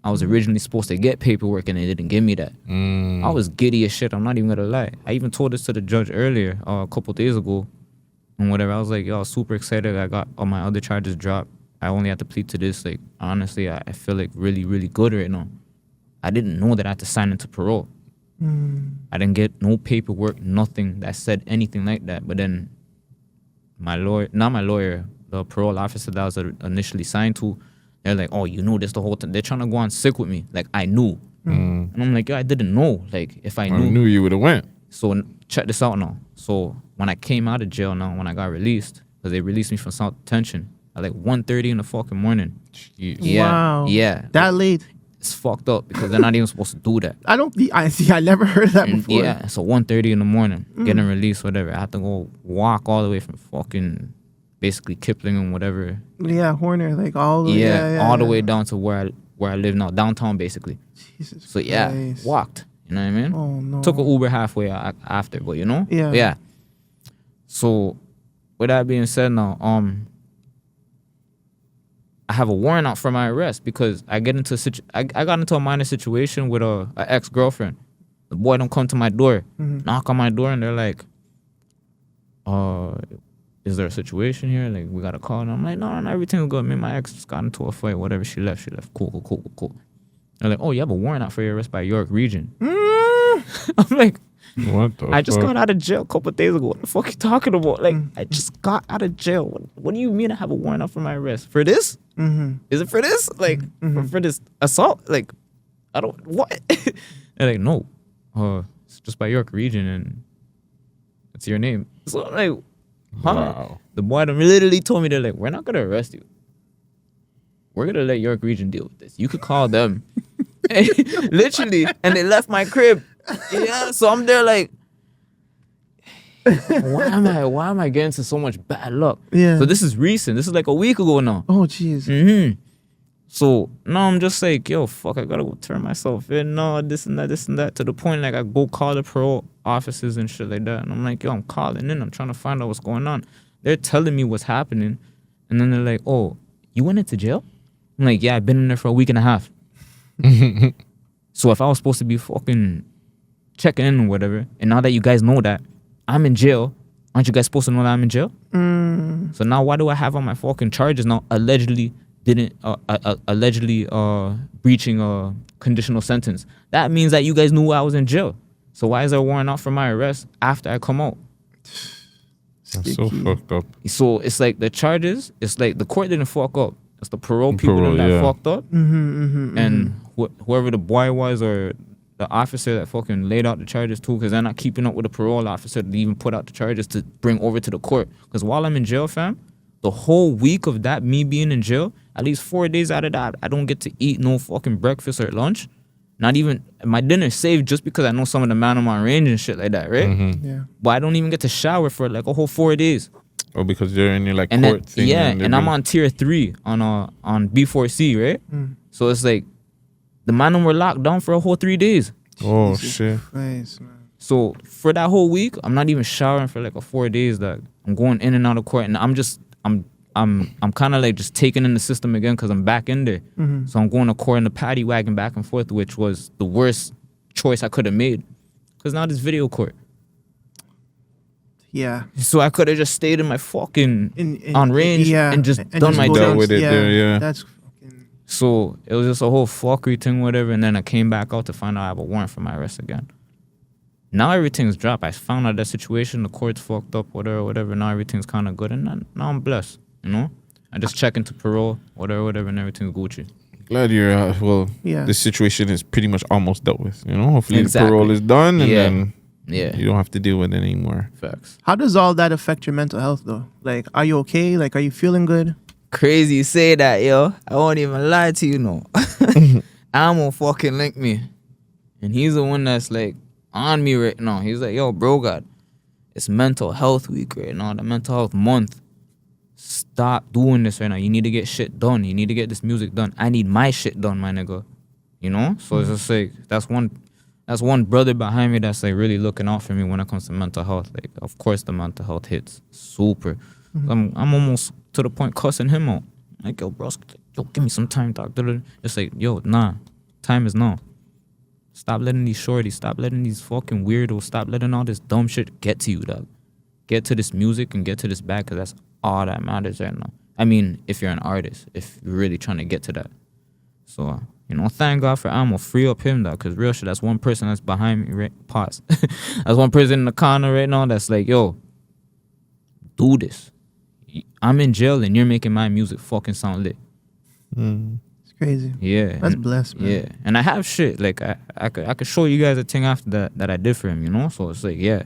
I was originally supposed to get paperwork and they didn't give me that. I was giddy as shit. I'm not even gonna lie. I even told this to the judge earlier, a couple days ago, and whatever. I was like, yo, I was super excited. I got all my other charges dropped. I only had to plead to this. Like, honestly, I feel like really, really good right now. I didn't know that I had to sign into parole. I didn't get no paperwork, nothing that said anything like that. But then the parole officer that I was initially signed to, they're like, oh, you knew this the whole time. They're trying to go on sick with me. Like, I knew. And I'm like, yo, I didn't know. Like, if I I knew. knew you would have went. So check this out now. So when I came out of jail now, when I got released, because they released me from South Detention at like 1:30 in the fucking morning. Yeah. Wow. Yeah. That late. It's fucked up because they're not even supposed to do that. I never heard of that before. Yeah, so 1:30 in the morning, getting released, whatever. I have to go walk all the way from fucking basically Kipling and whatever. Yeah, Horner, like all the way. Yeah, all the way down to where I live now, downtown basically. Jesus So yeah, Christ. walked. You know what I mean? Oh no. Took an Uber halfway after, but you know? Yeah. Yeah. So with that being said now, I have a warrant out for my arrest because I got into a minor situation with a ex-girlfriend. The boy don't come to my door, knock on my door, and they're like, is there a situation here? Like, we got a call. And I'm like, no, everything's good. Me and my ex just got into a fight, whatever. She left. Cool. They're like, oh, you have a warrant out for your arrest by York Region. I'm like, What the I just fuck? got out of jail a couple of days ago. What the fuck you talking about? Like, I just got out of jail. What do you mean I have a warrant out for my arrest? For this? Is it for this? Like, for this assault? Like, I don't, what? They're like, no. It's just by York Region and it's your name. So I'm like, huh? Wow. The boy them literally told me, they're like, we're not going to arrest you. we're gonna let York Region deal with this. You could call them. Literally, and they left my crib. Yeah, so I'm there like, why am I getting into so much bad luck? Yeah. So this is recent. This is like a week ago now. Oh, jeez. Mm-hmm. So now I'm just like, yo, fuck, I gotta go turn myself in. No, this and that. To the point like I go call the parole officers and shit like that. And I'm like, yo, I'm calling in. I'm trying to find out what's going on. They're telling me what's happening. And then they're like, oh, you went into jail? I'm like, yeah, I've been in there for a week and a half. So if I was supposed to be fucking checking in or whatever, and now that you guys know that I'm in jail, aren't you guys supposed to know that I'm in jail? So now why do I have on my fucking charges now allegedly breaching a conditional sentence? That means that you guys knew I was in jail. So why is there a warrant out for my arrest after I come out? That's so fucked up. So it's like the charges, it's like the court didn't fuck up. It's the parole people that fucked up. And whoever the boy was or the officer that fucking laid out the charges too, because they're not keeping up with the parole officer to even put out the charges to bring over to the court. Because while I'm in jail, fam, the whole week of that, me being in jail, at least 4 days out of that, I don't get to eat no fucking breakfast or lunch. Not even, my dinner saved just because I know some of the man on my range and shit like that, right? Yeah. But I don't even get to shower for like a whole 4 days. Oh, because you're in your like And court then, thing. yeah, and I'm on tier 3 on B4C, right? So it's like the man were locked down for a whole 3 days. Oh shit. Nice, man. So for that whole week, I'm not even showering for like a 4 days. That I'm going in and out of court, and I'm kind of like just taking in the system again because I'm back in there. So I'm going to court in the paddy wagon back and forth, which was the worst choice I could have made, because now this video court. Yeah. So I could have just stayed in my fucking on range and just done just my go job down- with it there, yeah. That's fucking. So it was just a whole fuckery thing, whatever. And then I came back out to find out I have a warrant for my arrest again. Now everything's dropped. I found out that situation, the court's fucked up, whatever. Now everything's kind of good, and now I'm blessed. You know, I just check into parole, whatever, and everything's Gucci. Glad you're Yeah. this situation is pretty much almost dealt with. You know, hopefully Exactly. the parole is done, and Yeah. then Yeah, you don't have to deal with it anymore. facts. How does all that affect your mental health, though? Like, are you okay? Like, are you feeling good? Crazy you say that, yo. I won't even lie to you, no. Amo fucking link me, and he's the one that's like on me right now. He's like, yo, bro, God, it's mental health week right now, the mental health month. Stop doing this right now. You need to get shit done. You need to get this music done. I need my shit done, my nigga. You know? So it's just like that's one brother behind me that's like really looking out for me when it comes to mental health. Like, of course the mental health hits super. I'm almost to the point cussing him out. Like, yo, bro, yo, give me some time, dog. It's like, yo, nah, time is now. Stop letting these shorties, stop letting these fucking weirdos, stop letting all this dumb shit get to you, dog. Get to this music and get to this bag, because that's all that matters right now. I mean, if you're an artist, if you're really trying to get to that. So, you know, thank God for Amo. Free up him, dog, because real shit, that's one person that's behind me, right? Pause. That's one person in the corner right now that's like, yo, do this. I'm in jail and you're making my music fucking sound lit. It's crazy. Yeah. That's and- blessed, man. Yeah. And I have shit. Like, I could show you guys a thing after that I did for him, you know? So it's like, yeah,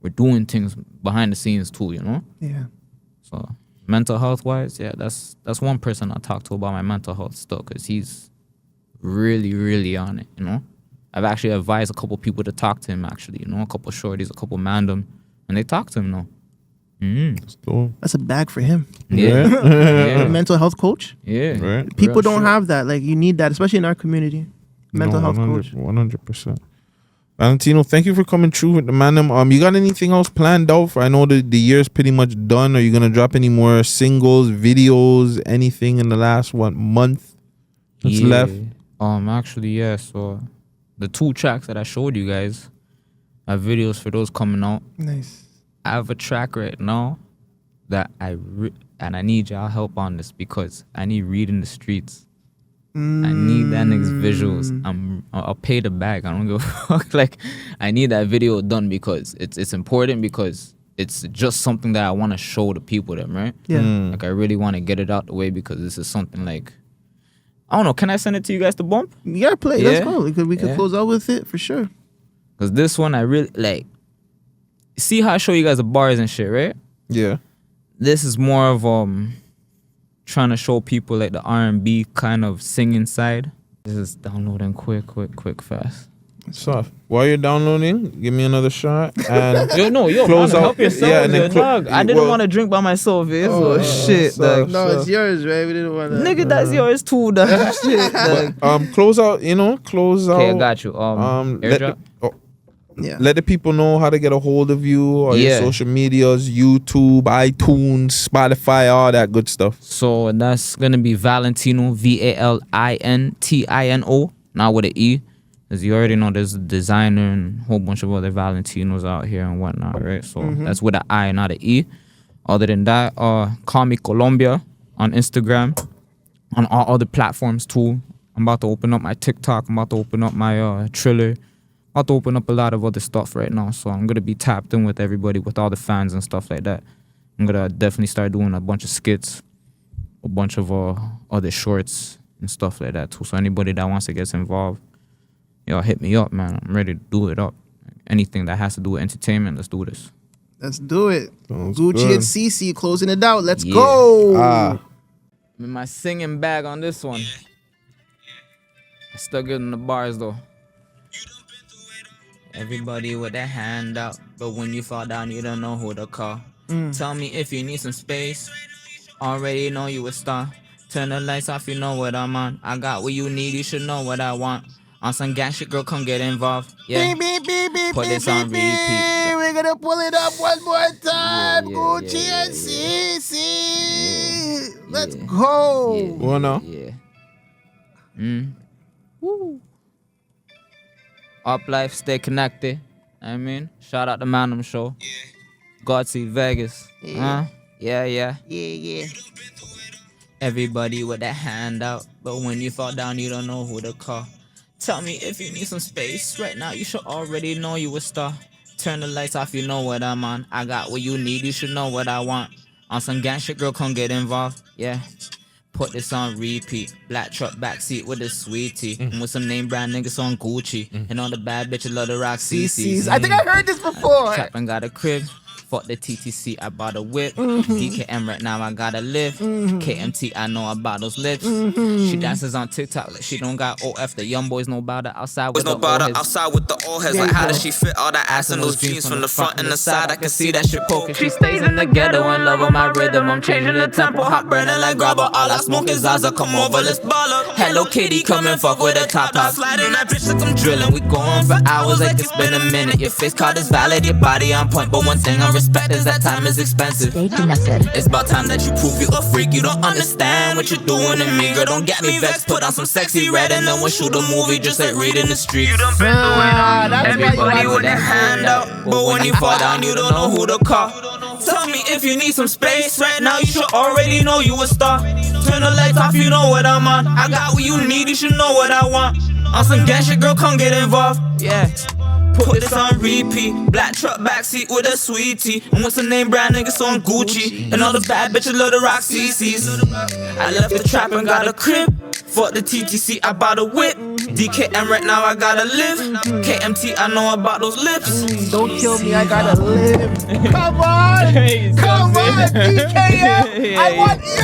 we're doing things behind the scenes too, you know? Yeah. So mental health wise, yeah, that's one person I talk to about my mental health stuff, because he's really, really on it, you know? I've actually advised a couple people to talk to him, actually, you know? A couple shorties, a couple Man Dem, and they talk to him now. That's dope. That's a bag for him. Yeah. A Yeah. mental health coach. Yeah. Right. People Real don't shit. have that. Like, you need that, especially in our community. Mental health coach. 100%. Valentino, thank you for coming through with the Man Dem. You got anything else planned out for? I know the year's pretty much done. Are you gonna drop any more singles, videos, anything in the last month that's left? Actually, yeah. So the 2 tracks that I showed you guys, I have videos for those coming out. Nice. I have a track right now that and I need y'all help on this, because I need Read in the Streets. I need that nigga's visuals. I'll pay the bag. I don't give a fuck. Like, I need that video done, because it's important, because it's just something that I want to show the people them, right? Yeah. Like, I really want to get it out the way, because this is something like, I don't know. Can I send it to you guys to bump? Yeah, play. Yeah. Let's go. We could Yeah. close out with it for sure. Because this one I really like. See how I show you guys the bars and shit, right? Yeah. This is more of trying to show people like the R&B kind of singing side. This is downloading quick, fast. So while you're downloading, give me another shot and close out. Help yourself, Yeah, and then dog. I didn't want to drink by myself. Shit, dog. No, it's yours, right? We didn't want to. Nigga, that's yours too, dog. Shit, dog. Close out. Close out. Okay, I got you. AirDrop. Yeah. Let the people know how to get a hold of you or your social medias, YouTube, iTunes, Spotify, all that good stuff. So that's gonna be Valintino, Valintino, not with an E. As you already know, there's a designer and a whole bunch of other Valentinos out here and whatnot, right? So that's with an I, not an E. Other than that, call me Colombia on Instagram, on all other platforms too. I'm about to open up my TikTok. I'm about to open up my Triller. I'm about to open up a lot of other stuff right now. So I'm gonna be tapped in with everybody, with all the fans and stuff like that. I'm gonna definitely start doing a bunch of skits, a bunch of other shorts and stuff like that too. So anybody that wants to get involved, yo, hit me up, man. I'm ready to do it up. Anything that has to do with entertainment, let's do this. Let's do it. Sounds Gucci good. and CC closing it out. Let's go. I'm in my singing bag on this one. I still good in the bars though. Everybody with their hand out, but when you fall down, you don't know who to call. Tell me if you need some space. Already know you a star. Turn the lights off, you know what I'm on. I got what you need, you should know what I want. On some gang shit, girl, come get involved. Yeah. Put this on repeat. We're gonna pull it up one more time. Yeah, Gucci yeah, and CC. Yeah, Let's yeah. go. Yeah. What now? Yeah. Woo. Up life, stay connected. I mean, shout out the Man Dem show. God see Vegas. Yeah. Yeah. Yeah. Everybody with that hand out, but when you fall down, you don't know who to call. Tell me if you need some space. Right now, you should already know you a star. Turn the lights off, you know what I'm on. I got what you need, you should know what I want. On some gang shit, girl, come get involved. Yeah. Put this on repeat. Black truck backseat with a sweetie. And with some name brand niggas on Gucci. And all the bad bitches love the rock CC's. I think I heard this before. Trappin' got a crib. Fuck the TTC, I bought a whip. DKM right now, I gotta live. KMT, I know about those lips. She dances on TikTok like she don't got OF. The young boys know about her outside with the old heads. Outside with the old heads. Like, how does she fit all that ass in those jeans from the front and the side? I can see that shit poking. She stays in the ghetto and love my rhythm. I'm changing the tempo, hot burning like grabber. All I smoke is Zaza, come over, let's ball up. Hello Kitty, come and fuck with a top. Sliding that bitch like I'm Drilling, we go on for hours like it's been a minute. Your face card is valid, your body on point. But one thing I respect is that time is expensive. Stay connected. It's about time that you prove you a freak. You don't understand what you're doing to me, girl. Don't get me vexed. Put on some sexy red and then we'll shoot a movie just like reading the streets. That's why Everybody you with their hand out, but when you fall down, you don't know who to call. Tell me if you need some space. Right now, you should already know you a star. Turn the lights off, you know what I'm on. I got what you need, you should know what I want. On some gang shit, girl, come get involved. Yeah. Put this on repeat. Black truck backseat with a sweetie. And what's the name brand niggas on Gucci. And all the bad bitches love the rock CC's. I left the trap and got a crib. Fuck the TTC, I bought a whip. DKM right now, I gotta live. KMT, I know about those lips. Don't kill me, I gotta live. Come on, come on, DKM. I want you.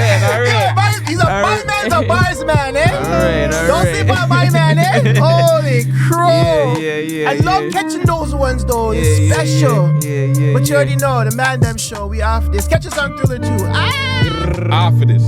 Alright. He's a my man's a bars man, eh? Alright. Don't sleep on my man, eh? Holy crow. Yeah. I love catching those ones though. It's special. Yeah. But you already know the Man Dem show. We off this. Catch us on Thriller too. After this.